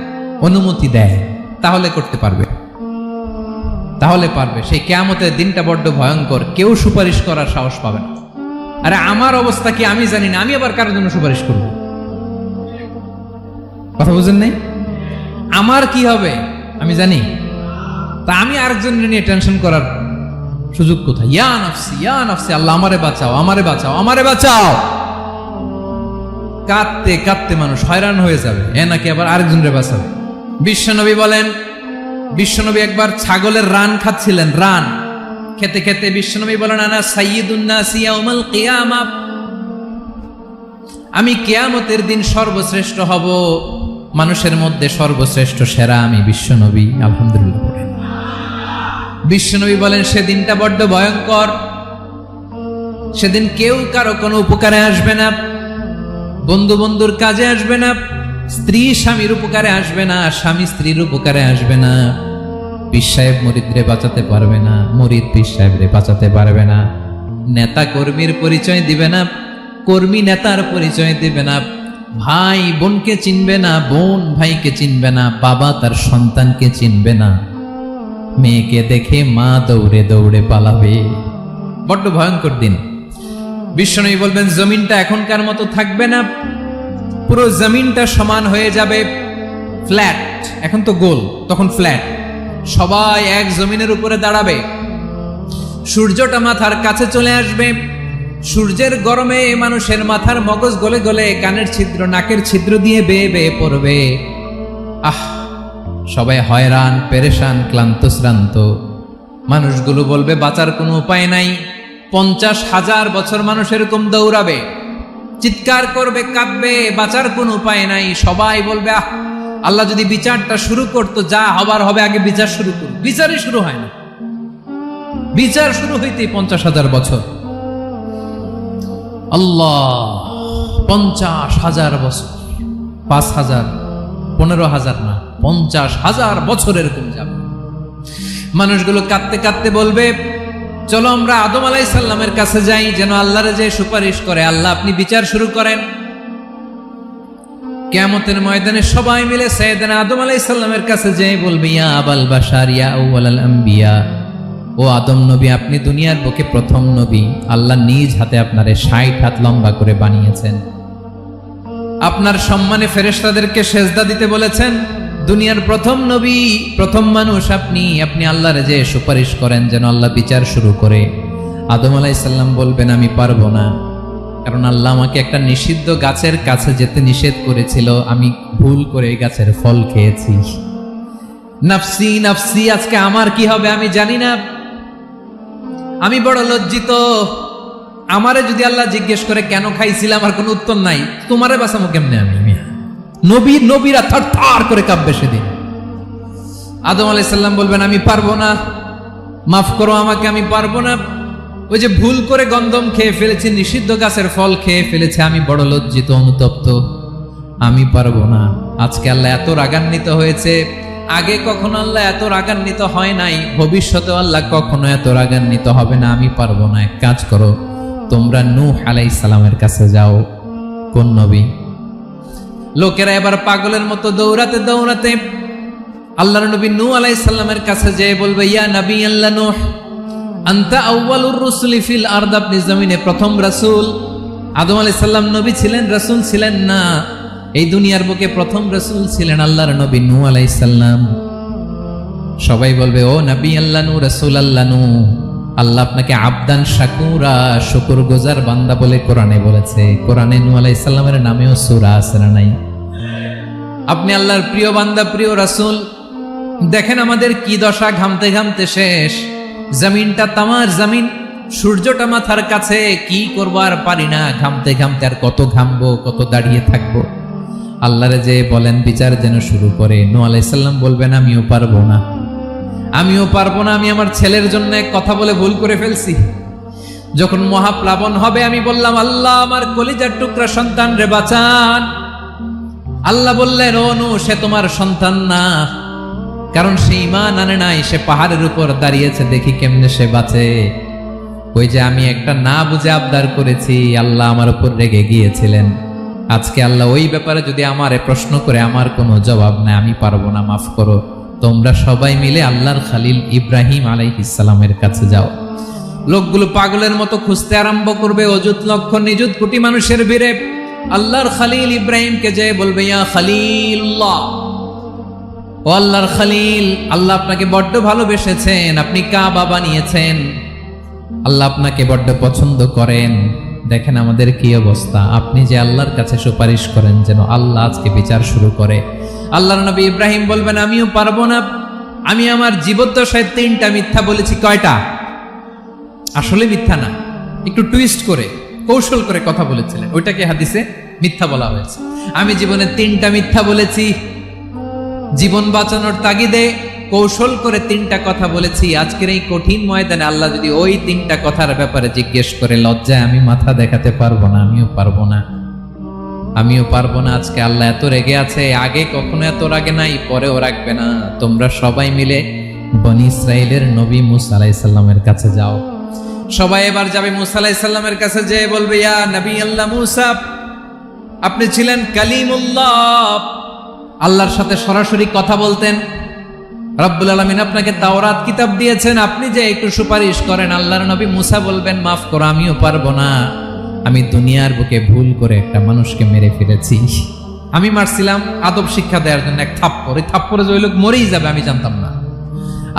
[SPEAKER 1] অনুমতি দেয় তাহলে করতে পারবে, তাহলে পারবে। সেই কিয়ামতের দিনটা বড্ড ভয়ঙ্কর, কেউ সুপারিশ করার সাহস পাবে না। আরে আমার অবস্থা কি আমি জানি না, আমি আবার কারোর জন্য সুপারিশ করব? কথা বুঝেন নাই? আমার কি হবে আমি জানি, তা আমি আরেকজনের নিয়ে টেনশন করার সুযোগ কোথায়? ইয়া নাফসি ইয়া নাফসি, আল্লাহ আমারে বাঁচাও, আমারে বাঁচাও, আমারে বাঁচাও। কাঁদতে কাঁদতে মানুষ হয়রান হয়ে যাবে, এ নাকি আবার আরেকজনের বাঁচাবে। বিশ্বনবী বলেন, বিশ্বনবী একবার ছাগলের রান খাচ্ছিলেন, রান খেতে খেতে বিশ্বনবী বলেন, আনা সাইয়্যিদুন নাসি ইয়াউমাল কিয়ামাহ, আমি কিয়ামতের দিন সর্বশ্রেষ্ঠ হব, মানুষের মধ্যে সর্বশ্রেষ্ঠ সেরা আমি বিশ্বনবী। আলহামদুলিল্লাহ পড়েন। বিশ্বনবী বলেন সেদিনটা বড্ড ভয়ঙ্কর, সেদিন কেউ কারো কোনো উপকারে আসবে না, বন্ধু বন্ধুর কাজে আসবে না, স্ত্রী স্বামীর উপকারে আসবে না, স্বামী স্ত্রীর উপকারে আসবে না, পীর সাহেব মুরিদরে বাঁচাতে পারবে না, মুরিদ পীর সাহেবরে বাঁচাতে পারবে না, নেতা কর্মীর পরিচয় দিবে না, কর্মী নেতার পরিচয় দিবে না, ভাই বোনকে চিনবে না, বোন ভাইকে চিনবে না, বাবা তার সন্তানকে চিনবে না, মেয়েকে দেখে মা দৌড়ে দৌড়ে পালাবে। বড্ড ভয়ঙ্কর দিন। বিশ্বনবী বলবেন জমিনটা এখনকার মতো থাকবে না, পুরো জমিনটা সমান হয়ে যাবে, ফ্ল্যাট। এখন তো গোল, তখন ফ্ল্যাট। সবাই এক জমিনের উপরে দাঁড়াবে, সূর্যটা মাথার কাছে চলে আসবে, সূর্যের গরমে মানুষের মাথার মগজ গলে গলে কানের ছিদ্র নাকের ছিদ্র দিয়ে বেয়ে বেয়ে পড়বে। আহ, সবাই হয়রান, পেরেশান, ক্লান্ত শ্রান্ত। মানুষগুলো বলবে বাঁচার কোনো উপায় নাই। 50,000 বছর মানুষ এরকম দৌড়াবে, চিৎকার করবে, কাঁদবে, বাঁচার কোনো উপায় নাই। সবাই বলবে আহ, আল্লাহ যদি বিচারটা শুরু করতো, যা হবার হবে, আগে বিচার শুরু করুন। বিচারই শুরু হয় না, বিচার শুরু হইতেই 50,000 বছর। আল্লাহ, 50,000 বছর, 5,000, 15,000 না, 50,000 বছর এরকম যাবে। মানুষগুলো কাঁদতে কাঁদতে বলবে চলো আমরা আদম আলাইহিস সালামের কাছে যাই, যেন আল্লাহরে যে সুপারিশ করে, আল্লাহ আপনি বিচার শুরু করেন। কিয়ামতের ময়দানে সবাই মিলে সাইয়েদনা আদম আলাইহিস সালামের কাছে যেয়ে বলবে ইয়া আবাল বাশার ইয়া আউয়ালাল আম্বিয়া, ও আদম নবী, আপনি দুনিয়ার বুকে প্রথম নবী, আল্লাহ নিজ হাতে আপনারে 60 হাত লম্বা করে বানিয়েছেন, আপনার সম্মানে ফেরেশতাদেরকে সেজদা দিতে বলেছেন, দুনিয়ার প্রথম নবী, প্রথম মানুষ আপনি, আপনি আল্লাহরে যে সুপারিশ করেন যেন আল্লাহ বিচার শুরু করে। আদম আলাইহিস সালাম বলবেন আমি পারবো না, কারণ আল্লাহ আমাকে একটা নিষিদ্ধ গাছের কাছে যেতে নিষেধ করেছিল, আমি ভুল করে এই গাছের ফল খেয়েছি। নাফসি নাফসি, আজকে আমার কি হবে আমি জানি না, আমি বড় লজ্জিত। আমারে যদি আল্লাহ জিজ্ঞেস করে কেন খাইছিলাম, আমার কোনো উত্তর নাই, তোমারে বাঁচাবো কেমনে আমি? নবীরা থার থার করে কাঁপবে সেদিন। আদম আলাইহিস সালাম বলবেন আমি পারবো না, মাফ করো আমাকে, আমি পারবো না, ওই যে ভুল করে গন্ধম খেয়ে ফেলেছি, নিষিদ্ধ গাছের ফল খেয়ে ফেলেছে, আমি বড় লজ্জিত, অনুতপ্ত, আমি পারবো না। আজকে আল্লাহ এত রাগান্বিত হয়েছে, আগে কখনো আল্লাহ এত রাগান্বিত হয় নাই, ভবিষ্যতেও আল্লাহ কখনো এত রাগান্বিত হবে না, আমি পারবো না। এক কাজ করো, তোমরা নূহ আলাইহিস সালামের কাছে যাও। কোন নবী? লোকেরা এবার পাগলের মতো দৌড়াতে দৌড়াতে আল্লাহর নবী নূহ আলাইহিস সালামের কাছে যেয়ে বলবে ইয়া নবী আল্লাহ নূহ, আনতা আউয়ালুর রুসুলি ফিল আরদ, আপনি জমিনে প্রথম রাসূল। আদম আলাইহিস সালাম নবী ছিলেন, রাসূল ছিলেন না, এই দুনিয়ার বুকে প্রথম রাসূল ছিলেন আল্লাহর নবী নূহ আলাইহিস সালাম। সবাই বলবে ও নবী আল্লাহ নূহ, রাসূল আল্লাহ নূহ, আল্লাহ আপনাকে আবদান শাকুরা, শুকরগুজার বান্দা বলে কোরআনে বলেছে। কোরআনে নূহ আলাইহিস সালামের নামেও সূরা আছে না নাই? আপনি আল্লাহর প্রিয় বান্দা, প্রিয় রাসূল। দেখেন আমাদের কি দশা, ঘামতে ঘামতে শেষ, জমিনটা তামার জমিন, সূর্যটা মাথার কাছে, কি করবো আর পারি না, ঘামতে ঘামতে আর কত ঘামবো, কত দাঁড়িয়ে থাকবো। আল্লাহরে যে বলেন বিচার যেন শুরু করে। নূহ আলাইহিস সালাম বলবেন আমিও পারবো না, আমিও পারবো না, আমি আমার ছেলের জন্য কথা বলে ভুল করে ফেলছি। যখন মহাপ্লাবন হবে আমি বললাম, আল্লাহ আমার কলিজার টুকরা সন্তান রে বাঁচান। আল্লাহ বললেন, ও নূহ, সে তোমার সন্তান না, কারণ সে ঈমান আনে নাই, সে পাহাড়ের উপর দাঁড়িয়েছে, দেখি কেমনে সে বাঁচে। ওই যে আমি একটা না বুঝে আবদার করেছি, আল্লাহ আমার উপর রেগে গিয়েছিলেন। আজকে আল্লাহ ওই ব্যাপারে যদি আমারে প্রশ্ন করে, আমার কোনো জবাব নাই, আমি পারবো না, মাফ করো। তোমরা সবাই মিলে আল্লাহর খালিল ইব্রাহিম আলাইহিস সালামের কাছে যাও। লোকগুলো পাগলের মতো খুঁজতে আরম্ভ করবে, অযুত লক্ষ নিযুত কোটি মানুষের ভিড়ে আল্লাহর খালিল ইব্রাহিমকে যে বলবে, ইয়া খালিলুল্লাহ, ও আল্লাহর খালিল, আল্লাহ আপনাকে বড্ড ভালোবেসেছেন, আপনি কাবা বানিয়েছেন, আল্লাহ আপনাকে বড্ড পছন্দ করেন। দেখেন আমাদের কি অবস্থা। আপনি যে আল্লাহর কাছে সুপারিশ করেন যেন আল্লাহ আজকে বিচার শুরু করে। আল্লাহর নবী ইব্রাহিম বলবেন, আমিও পারবো না, আমি আমার জীবদ্দশায় 3টা মিথ্যা বলেছি। কয়টা? আসলে মিথ্যা না, একটু টুইস্ট করে কৌশল করে কথা বলেছিলেন, ওইটাকে হাদিসে মিথ্যা বলা হয়েছে। আমি জীবনে 3টা মিথ্যা বলেছি, জীবন বাঁচানোর তাগিদে কৌশল করে 3টা কথা বলেছি। আজকের এই কঠিন ময়দানে আল্লাহ যদি ওই 3টা কথার ব্যাপারে জিজ্ঞেস করে, লজ্জায় আমি মাথা দেখাতে পারবো না, আমিও পারবো না, আমিও পারবো না। আজকে আল্লাহ এত রেগে আছে, আগে কখনো এত রাগে নাই, পরেও রাখবে না। তোমরা সবাই মিলে বনি ইসরাইলের নবী মূসা আলাইহিস সালামের কাছে যাও। সবাই এবার যাবে মূসা আলাইহিস সালামের কাছে, যেয়ে বলবে, ইয়া নবী আল্লাহ মূসা, আপনি ছিলেন কালিমুল্লাহ, আল্লাহর সাথে সরাসরি কথা বলতেন। রব্বুল আলামিন আপনাকে তাওরাত কিতাব দিয়েছেন, আপনি যে একটু সুপারিশ করেন। আল্লাহর নবী মূসা বলবেন, মাফ করো, আমিও পারবো না, আমি দুনিয়ার বুকে ভুল করে একটা মানুষকে মেরে ফেলেছি। আমি মারছিলাম আদব শিক্ষা দেওয়ার জন্য এক থাপ্পড়, এই থাপ্পড়ে যে ওই লোক মরেই যাবে আমি জানতাম না।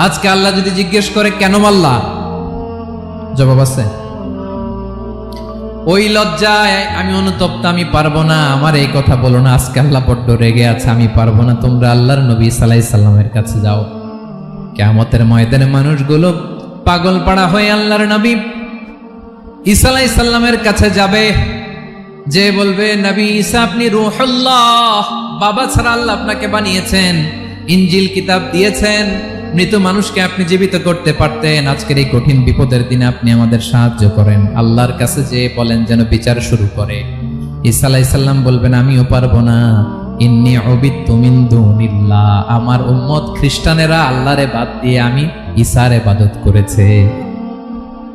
[SPEAKER 1] আজকে আল্লাহ যদি জিজ্ঞেস করে কেন মারলা, জবাব আছে? ওই লজ্জায় আমি অনুতপ্ত, আমি পারবো না, আমার এই কথা বলো না। আজকে আল্লাহ বড্ড রেগে আছে, আমি পারবো না। তোমরা আল্লাহর নবী ঈসা আলাইহিস সালামের কাছে যাও। কিয়ামতের ময়দানে মানুষগুলো পাগল পাড়া হয়ে আল্লাহর নবী ঈসা আলাইহিস সালামের কাছে যাবে, যে বলবে, নবী ঈসা আপনি রূহুল্লাহ, বাবা ছাড়া আল্লাহ আপনাকে বানিয়েছেন, ইনজিল কিতাব দিয়েছেন, মৃত মানুষকে আপনি জীবিত করতে পারতেন। আজকের এই কঠিন বিপদের দিনে আপনি আমাদের সাহায্য করেন। আল্লাহর কাছে যে বলেন যেন বিচার শুরু করে। ঈসা আলাইহিস সালাম বলবেন, আমিও পারবো না, ইন্নী উবিদতু মিন দুনিল্লাহ, আমার উম্মত খ্রিস্টানেরা আল্লাহরে বাদ দিয়ে আমি ঈসার ইবাদত করেছে।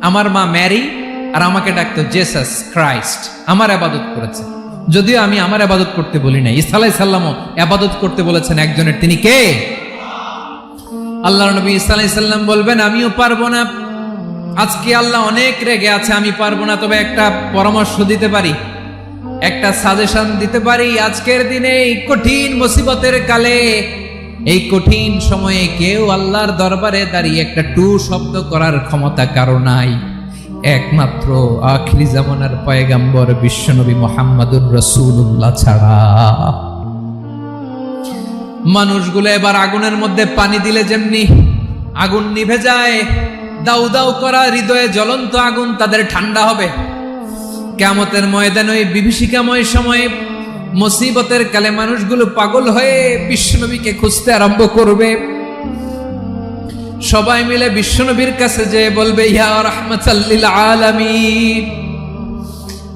[SPEAKER 1] আমার মা ম্যারি আর আমাকে ডাকতো জেসাস ক্রাইস্ট, আমার ইবাদত করেছে। যদিও আমি আমার ইবাদত করতে বলি না, ঈসা আলাইহিস সালামও ইবাদত করতে বলেছেন একজনের, তিনি কে? আল্লাহর নবী ঈসা আলাইহিস সালাম বলবেন, আমিও পারবো না, আজকে আল্লাহ অনেক রেগে আছে, আমি পারবো না। তবে একটা পরামর্শ দিতে পারি, একটা সাজেশন দিতে পারি। আজকের দিনে এই কঠিন মুসিবতের কালে, এই কঠিন সময়ে কেউ আল্লাহর দরবারে দাঁড়িয়ে একটা টু শব্দ করার ক্ষমতা কারো নাই, একমাত্র আখিরি জামানার পয়গম্বর বিশ্বনবী মুহাম্মদুর রাসূলুল্লাহ ছাড়া। মানুষগুলো এবার আগুনের মধ্যে পানি দিলে যেমনি আগুন নিভে যায়, দাউ দাউ করা হৃদয়ে জ্বলন্ত আগুন তাদের ঠান্ডা হবে। কিয়ামতের ময়দানে ওই বিভীষিকাময় সময়ে, মুসিবতের কালে মানুষগুলো পাগল হয়ে বিশ্বনবীকে খুঁজতে আরম্ভ করবে। সবাই মিলে বিশ্বনবীর কাছে যে বলবে, ইয়া রাহমাতাল লিল আলামিন,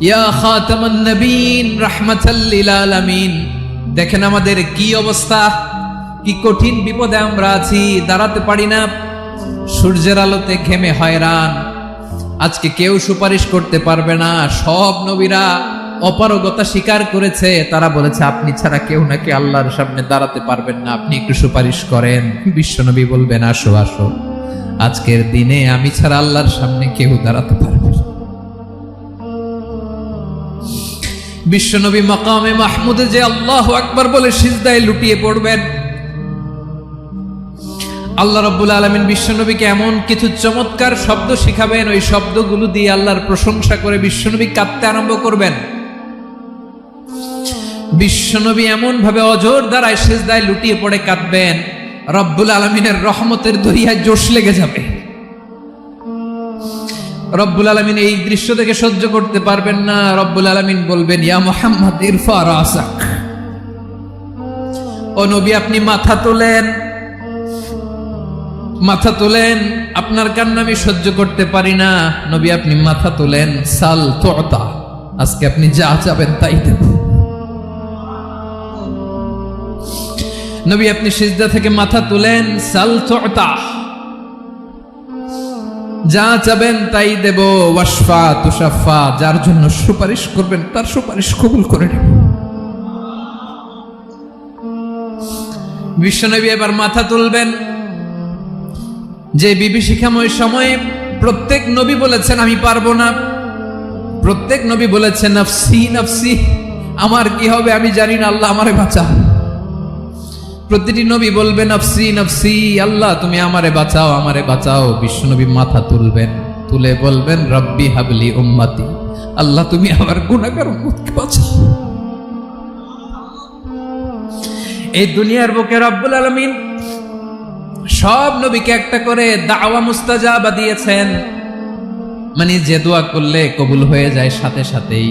[SPEAKER 1] ইয়া খাতামান নবীন, রাহমাতাল লিল আলামিন। দেখেন আমাদের কি অবস্থা, কি কঠিন বিপদে আমরা আছি, দাঁড়াতে পারি না, সূর্যের আলোতে ঘেমে হয়রান। আজকে কেউ সুপারিশ করতে পারবে না। সব নবীরা অপারগতা স্বীকার করেছে, তারা বলেছে আপনি ছাড়া কেউ নাকি আল্লাহর সামনে দাঁড়াতে পারবেন না, আপনি একটু সুপারিশ করেন। বিশ্বনবী বলবেন, আসো আসো, আজকের দিনে আমি ছাড়া আল্লাহর সামনে কেউ দাঁড়াতে পারবে না। বিশ্বনবী মাকামে মাহমুদে যে আল্লাহু আকবার বলে সিজদায় লুটিয়ে পড়বেন। আল্লাহ রাব্বুল আলামিন বিশ্বনবীকে এমন কিছু চমৎকার শব্দ শিখাবেন, ওই শব্দগুলো দিয়ে আল্লাহর প্রশংসা করে বিশ্বনবী কাঁদতে আরম্ভ করবেন। বিশ্বনবী এমন ভাবে অজর দ্বারায় সিজদায় লুটিয়ে পড়ে কাঁদবেন, রব্বুল আলামিনের রহমতের দরিয়ায় জোশ লেগে যাবে। রব্বুল আলামিন এই দৃশ্য দেখে সহ্য করতে পারবেন না। রব্বুল আলামিন বলবেন, ইয়া মুহাম্মদ ইরফা রাসাক, ও নবী আপনি মাথা তোলেন। মাথা তোলেন, আপনার কান্না আমি সহ্য করতে পারি না। নবী আপনি মাথা তোলেন, সাল তুতা, আজকে আপনি যা চাবেন তাই দেব। নবী আপনি সিজদা থেকে মাথা তুলেন, সাল তুতা, যা চাবেন তাই দেব। ওয়াশফা তুশাফা, যার জন্য সুপারিশ করবেন তার সুপারিশ কবুল করে নেব। বিশ্বনবী এবার মাথা তুলবেন। যে বিভীষিকাময় সময়ে প্রত্যেক নবী বলেছেন আমি পারবো না, প্রত্যেক নবী বলেছেন নফসি নফসি, আমার কি হবে আমি জানি না, আল্লাহ আমারে বাঁচাও। প্রতিটি নবী বলবে নফসি নফসি, আল্লাহ তুমি আমারে বাঁচাও আমারে বাঁচাও। বিশ্বনবী মাথা তুলবেন, তুলে বলবেন রব্বি হাবলি উম্মতি, আল্লাহ তুমি আমার গুনাহগার উম্মতকে বাঁচাও। এই দুনিয়ার বুকে রব্বুল আলামিন সব নবীকে একটা করে দাওয়া মুস্তাজাবা দিয়েছেন, মানে যে দোয়া করলে কবুল হয়ে যায় সাথে সাথেই।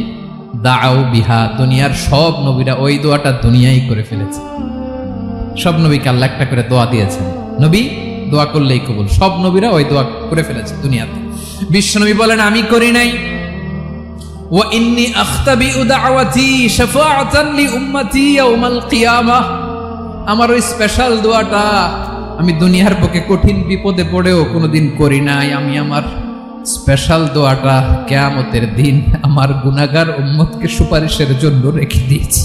[SPEAKER 1] দাও বিহা, দুনিয়ার সব নবীরা ওই দোয়াটা দুনিয়ায় করে ফেলেছে। সব নবীকে আল্লাহ একটা করে দোয়া দিয়েছেন, নবী দোয়া করলেই কবুল। সব নবীরা ওই দোয়া করে ফেলেছে দুনিয়াতে। বিশ্বনবী বলেন আমি করি নাই। ওয়া ইন্নী আখতাবিউ দাওয়াতি শাফাআতান লি উম্মতি ইয়াউমাল কিয়ামাহ, আমার ওই স্পেশাল দোয়াটা আমি দুনিয়ার বুকে কঠিন বিপদে পড়েও কোনোদিন করি নাই। আমি আমার স্পেশাল দোয়াটা কিয়ামতের দিন আমার গুনাহগার উম্মতকে সুপারিশের জন্য রেখে দিয়েছি।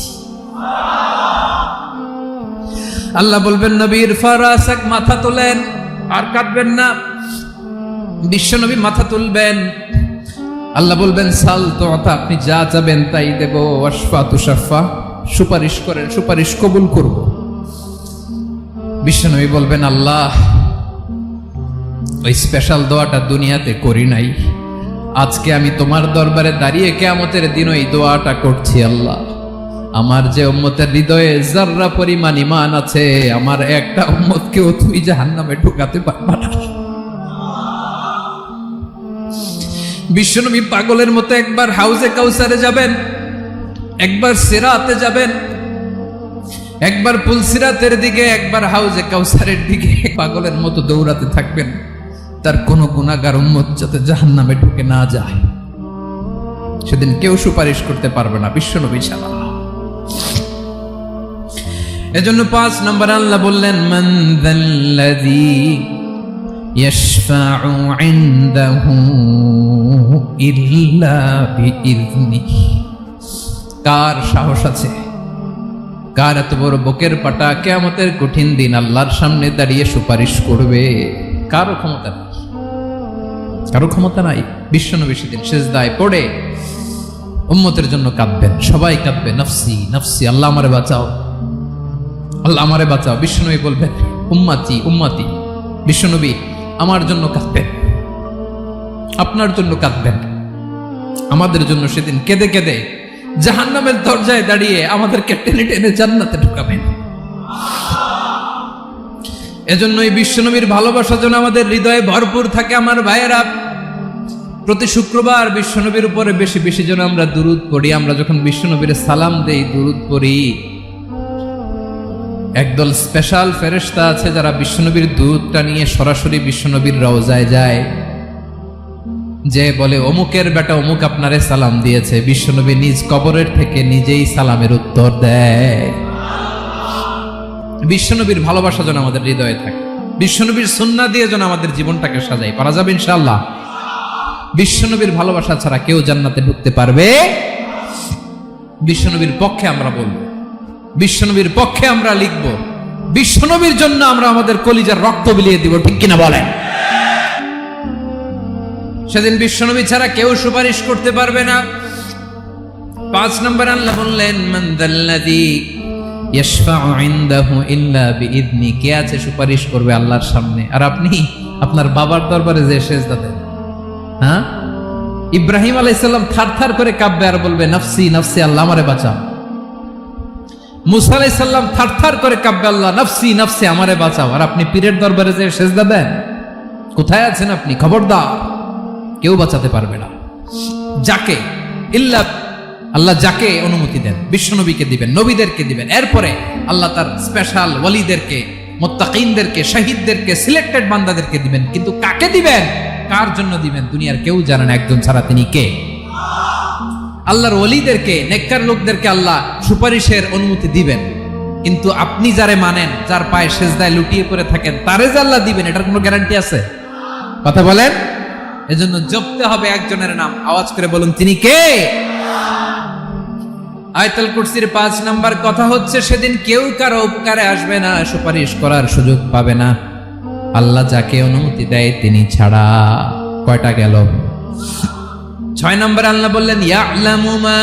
[SPEAKER 1] আল্লাহ বলবেন নবীর ফারাসাক, মাথা তোলেন, আর কাঁদবেন না। বিশ্বনবী মাথা তুলবেন, আল্লাহ বলবেন সাল তুতা, আপনি যা চাবেন তাই দেব। ওয়াশফা তুশাফা, সুপারিশ করেন সুপারিশ কবুল করব। বিশ্বনবী বলবেন আল্লাহ ওই স্পেশাল দোয়াটা দুনিয়াতে করি নাই, আজকে আমি তোমার দরবারে দাঁড়িয়ে কিয়ামতের দিন ওই দোয়াটা করছি। আল্লাহ আমার যে উম্মতের হৃদয়ে যাররা পরিমাণ ঈমান আছে, আমার একটা উম্মতকেও তুই জাহান্নামে ঢুকাতে পারবা না। বিশ্বনবী পাগলের মতো একবার হাউজে কাউসারে যাবেন, একবার সিরাতে যাবেন, একবার পুলসিরাতের দিকে, একবার হাউজে কাউসারের দিকে পাগলের মতো দৌড়াতে থাকবেন, তার কোনো গুনাহগার উম্মত যাতে জাহান্নামে ঢুকে না যায়। সেদিন কেউ সুপারিশ করতে পারবে না বিশ্বনবী ছাড়া। এজন্য 5 নম্বর আল্লাহ বললেন মান যাল্লাযী ইয়াশফাউ ইনদাহু ইল্লা বিইযনিহি, কার সাহস আছে, কার এত বড় বুকের পাটা কিয়ামতের কঠিন দিন আল্লাহর সামনে দাঁড়িয়ে সুপারিশ করবে? কারো ক্ষমতা নাই, কারো ক্ষমতা নাই। বিশ্বনবী সেদিন সিজদায় পড়ে উম্মতের জন্য কাঁদবেন, সবাই কাঁদবে নফসি নফসি, আল্লাহ আমারে বাঁচাও আল্লাহ আমারে বাঁচাও। বিশ্বনবী বলবেন উম্মতি উম্মতি, বিশ্বনবী আমার জন্য কাঁদবেন, আপনার জন্য কাঁদবেন, আমাদের জন্য সেদিন কেঁদে কেঁদে জাহান্নামের দরজায় দাঁড়িয়ে আমাদেরকে টেনে টেনে জান্নাতে ঢুকাবেন। এজন্যই বিশ্বনবীর ভালোবাসা যেন আমাদের হৃদয়ে ভরপুর থাকে। আমার ভাইয়েরা, প্রতি শুক্রবার বিশ্বনবীর উপরে বেশি বেশি যেন আমরা দুরূদ পড়ি। আমরা যখন বিশ্বনবীর সালাম দেই, দুরূদ পড়ি, একদল স্পেশাল ফেরেশতা আছে যারা বিশ্বনবীর দুরূদটা নিয়ে সরাসরি বিশ্বনবীর রওজায় যায়, যে বলে অমুকের বেটা অমুক আপনারে সালাম দিয়েছে। বিশ্বনবী নিজ কবরের থেকে নিজেই সালামের উত্তর দেয়। বিশ্বনবীর ভালোবাসা যেন আমাদের হৃদয়ে থাকে, বিশ্বনবীর সুন্নাহ দিয়ে যেন আমাদের জীবনটাকে সাজাই। পারা যাবে ইনশাআল্লাহ। বিশ্বনবীর ভালোবাসা ছাড়া কেউ জান্নাতে ঢুকতে পারবে? বিশ্বনবীর পক্ষে আমরা বলবো, বিশ্বনবীর পক্ষে আমরা লিখব, বিশ্বনবীর জন্য আমরা আমাদের কলিজার রক্ত বিলিয়ে দিব, ঠিক কিনা বলেন? সেদিন বিশ্বনবী ছাড়া কেউ সুপারিশ করতে পারবে না। 5 নম্বর আল্লাহ বললেন মান যাল্লাযী ইয়াশফাউ ইনদাহু ইল্লা বিইযনি, কে আছে সুপারিশ করবে আল্লাহর সামনে? আর আপনি আপনার বাবার দরবারে যে সিজদা দেন, হ্যাঁ, ইব্রাহিম আলাইহিস সালাম থারথার করে কাঁপবে আর বলবে নফসি নফসি, আল্লাহ আমারে বাঁচাও। মুসা আলাইহিস সালাম থারথার করে কাঁপবে, আল্লাহ নফসি নফসি, আমারে বাঁচাও। আর আপনি পীরের দরবারে যে সিজদা দেন, কোথায় আছেন আপনি? খবরদার, কেউ বাঁচাতে পারবে না। যাকে ইল্লা, আল্লাহ যাকে অনুমতি দেন বিশ্বনবীকে দিবেন, নবীদেরকে দিবেন, এরপরে আল্লাহ তার স্পেশাল ওয়ালিদেরকে মুত্তাকিনদেরকে, শহীদদেরকে, সিলেক্টেড বান্দাদেরকে দিবেন। কিন্তু কাকে দিবেন, কার জন্য দিবেন, দুনিয়ার কেউ জানে না একজন ছাড়া, তিনি কে? আল্লাহর ওলিদেরকে, নেককার লোকদেরকে আল্লাহ সুপারিশের অনুমতি দিবেন। কিন্তু আপনি যারে মানেন, যার পায়ে সেজদায় লুটিয়ে পড়ে থাকেন, তারে যে আল্লাহ দিবেন, এটার কোনো গ্যারান্টি আছে? কথা বলেন। এজন্য জপতে হবে একজনের নাম, আওয়াজ করে বলুন, তিনি কে? আয়াতুল কুরসির 5 নাম্বার কথা হচ্ছে, সেদিন কেউ কারো উপকারে আসবে না, সুপারিশ করার সুযোগ পাবে না, আল্লাহ যাকে অনুমতি দেয় তিনি ছাড়া। কয়টা গেল? 6 নম্বর আল্লাহ বললেন, ইয়ালামু মা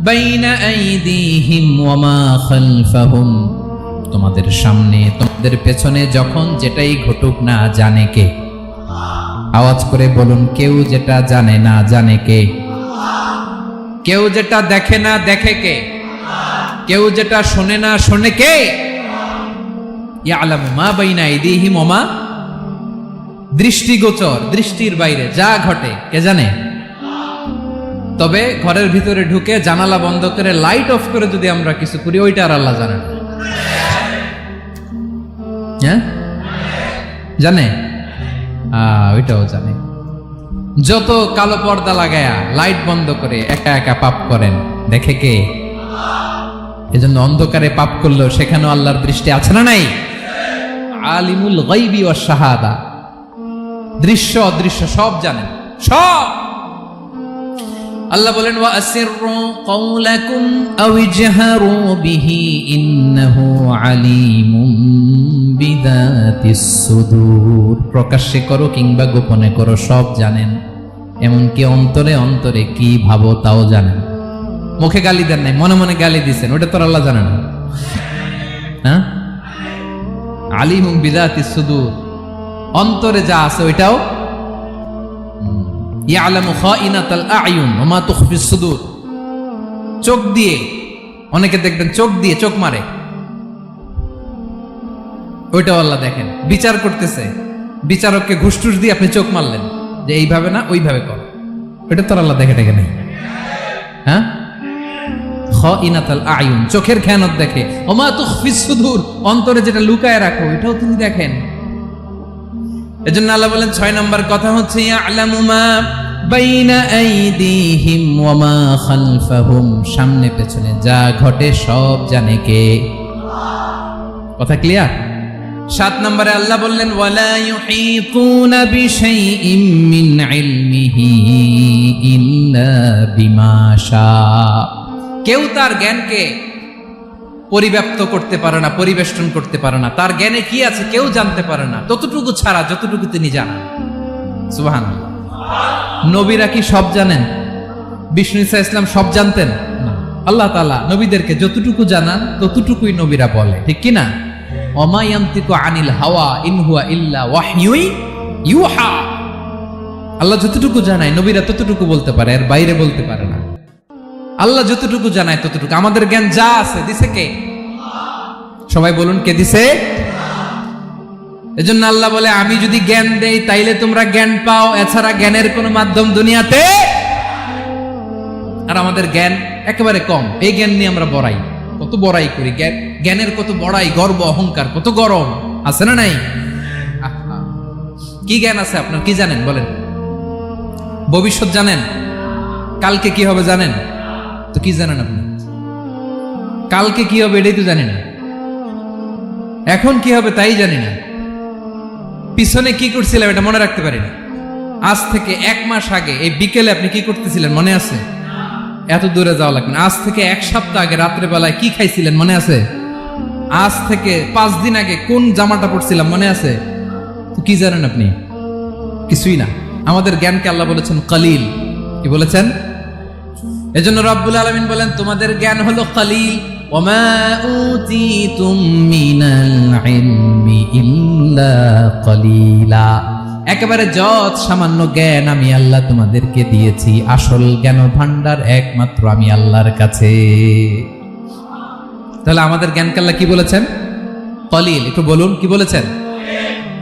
[SPEAKER 1] বাইনা আইদিহিম ওয়া মা খালফাহুম। তোমাদের সামনে, তোমাদের পেছনে যখন যেটাই ঘটুক না জানে কে? আওয়াজ করে বলুন, কেউ যেটা জানে না জানে কে? কেউ যেটা দেখে না দেখে কে? কেউ যেটা শোনে না শোনে কে? ইয়ালামু মা বাইনা আইদিহিম ওয়া মা, দৃষ্টিগোচর, দৃষ্টির বাইরে যা ঘটে কে জানে? তবে ঘরের ভিতরে ঢুকে জানালা বন্ধ করে লাইট অফ করে যদি আমরা কিছু করি, ওইটা আর আল্লাহ জানে না। হ্যাঁ, জানে, ওইটাও জানে। যত কালো পর্দা লাগায়া লাইট বন্ধ করে একা একা পাপ করেন, দেখে কে? এজন্য অন্ধকারে পাপ করলেও সেখানেও আল্লাহর দৃষ্টি আছে না নাই? আলিমুল গায়বি ওয়াশ শাহাদা, দৃশ্য অদৃশ্য সব জানেন, সব। আল্লাহ বলেন, ওয়া আসিররু কাওলাকুম আও ইজহারু বিহি ইন্নাহু আলিমুম বিযাতিস সুদূর। প্রকাশ্যে করো কিংবা গোপনে করো, সব জানেন। এমনকি অন্তরে অন্তরে কি ভাবো তাও জানেন। মুখে গালি দেন নাই, মনে মনে গালি দিছেন, ওটা তো আল্লাহ জানেন না? হ্যাঁ, আলিমুম বিযাতিস সুদূর, অন্তরে যা আছে ওইটাও। ইয়ালামু খাইনাতাল আ'য়ুন ওয়া মা তুখফিস সুদূর। চোখ দিয়ে, অনেকে দেখবেন চোখ দিয়ে চোখ মারে, ওইটাও আল্লাহ দেখেন। বিচার করতেছে, বিচারককে ঘুষ টুস দিয়ে আপনি চোখ মারলেন যে এইভাবে না ওইভাবে কর, ওইটা তো আল্লাহ দেখে দেখে নেই? হ্যাঁ, খাইনাতাল আ'য়ুন, চোখের খেয়ানত দেখে। ওয়া মা তুখফিস সুদূর, অন্তরে যেটা লুকায় রাখো ওইটাও তিনি দেখেন। এজন্য আল্লাহ বলেন 6 নম্বর কথা হচ্ছে, ইয়ালামু মা বাইনা আইদিহিম ওয়া মা খালফাহুম, সামনে পেছনে যা ঘটে সব জানে কে? কথা ক্লিয়ার? 7 নম্বরে আল্লাহ বললেন, ওয়ালা ইউহিতুনা বিশাইইম মিন ইলমিহি ইল্লা বিমা শা। কেউ তার জ্ঞানকে পরিব্যাপ্ত করতে পারে না, পরিবেষ্টন করতে পারে না। তার জ্ঞানে কি আছে কেউ জানতে পারে না, ততটুকু ছাড়া যতটুকু তিনি জানেন। সুবহানাল্লাহ। নবীরা কি সব জানেন? বিষ্ণু ঈসা ইসলাম সব জানতেন না। আল্লাহ তাআলা নবীদেরকে যতটুকু জানান ততটুকুই নবীরা বলে, ঠিক কি না? ওমা ইয়ানতিকু আনিল হাওয়া ইন হুয়া ইল্লা ওয়াহয়ুন ইউহা। আল্লাহ যতটুকু জানায় নবীরা ততটুকু বলতে পারে, এর বাইরে বলতে পারে না। আল্লাহ যতটুকু জানায় ততটুকু। আমাদের জ্ঞান যা আছে দিছে কে? সবাই বলুন, কে দিছে? এজন্য আল্লাহ বলে, আমি যদি জ্ঞান দেই তাইলে তোমরা জ্ঞান পাও, এছাড়া জ্ঞানের কোনো মাধ্যম দুনিয়াতে। আর আমাদের জ্ঞান একেবারে কম, এই জ্ঞান নিয়ে আমরা বড়াই, কত বড়াই করি। জ্ঞানের কত বড়াই, গর্ব অহংকার, কত গরম আছে না নাই? কি জ্ঞান আছে আপনার? কি জানেন বলেন? ভবিষ্যৎ জানেন? কালকে কি হবে জানেন? তো কি জানেন আপনি? কালকে কি হবে এটাই তো জানি না, এখন কি হবে তাই জানি না, পিছনে কি করছিলাম এটা মনে রাখতে পারি না। আজ থেকে 1 মাস আগে এই বিকেলে আপনি কি করতেছিলেন মনে আছে? এত দূরে যাওয়া লাগবে না। আজ থেকে 1 সপ্তাহ আগে রাত্রে বেলায় কি খাইছিলেন মনে আছে? আজ থেকে 5 দিন আগে কোন জামাটা পরছিলাম মনে আছে? তো কি জানেন আপনি? কিছুই না। আমাদের জ্ঞানকে আল্লাহ বলেছেন কলিল। কি বলেছেন? এজন্য রব্বুল আলামিন বলেন, তোমাদের জ্ঞান হলো কলিল। ওমা উতিতুম মিনাল ইলমি ইল্লা কলিলা। একেবারে যত সামান্য জ্ঞান আমি আল্লাহ তোমাদেরকে দিয়েছি, আসল জ্ঞান ভান্ডার একমাত্র আমি আল্লাহর কাছে। তাহলে আমাদের জ্ঞানকে আল্লাহ কি বলেছেন? কলিল। একটু বলুন কি বলেছেন?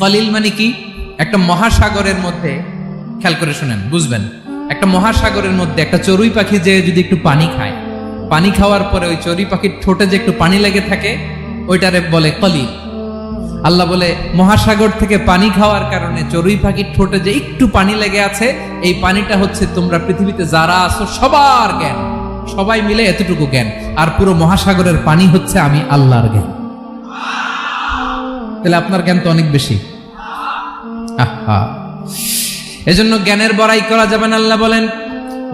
[SPEAKER 1] কলিল মানে কি? একটা মহাসাগরের মধ্যে, খেয়াল করে শুনেন বুঝবেন, একটা মহাসাগরের মধ্যে একটা চড়ুই পাখি যে যদি একটু পানি খায়, পানি খাওয়ার পরে ওই চড়ুই পাখির ঠোঁটে যে একটু পানি লেগে থাকে ওইটারে বলে কলিল। আল্লাহ বলে মহাসাগর থেকে পানি খাওয়ার কারণে চড়ুই পাখির ঠোঁটে যে একটু পানি লেগে আছে, এই পানিটা হচ্ছে তোমরা পৃথিবীতে যারা আছো সবার জ্ঞান, সবাই মিলে এতটুকু জ্ঞান, আর পুরো মহাসাগরের পানি হচ্ছে আমি আল্লাহর জ্ঞান। তাহলে আপনার জ্ঞান তো অনেক বেশি। এজন্য জ্ঞানের বড়াই করা যাবে না। আল্লাহ বলেন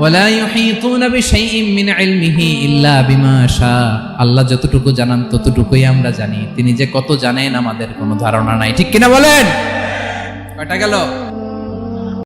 [SPEAKER 1] ওয়ালা ইউহিতুনা বিশাইইন মিন ইলমিহি ইল্লা বিমা শা। আল্লাহ যতটুকু জানান ততটুকুই আমরা জানি, তিনি যে কত জানেন আমাদের কোনো ধারণা নাই। ঠিক কিনা বলেন? কয়টা গেল?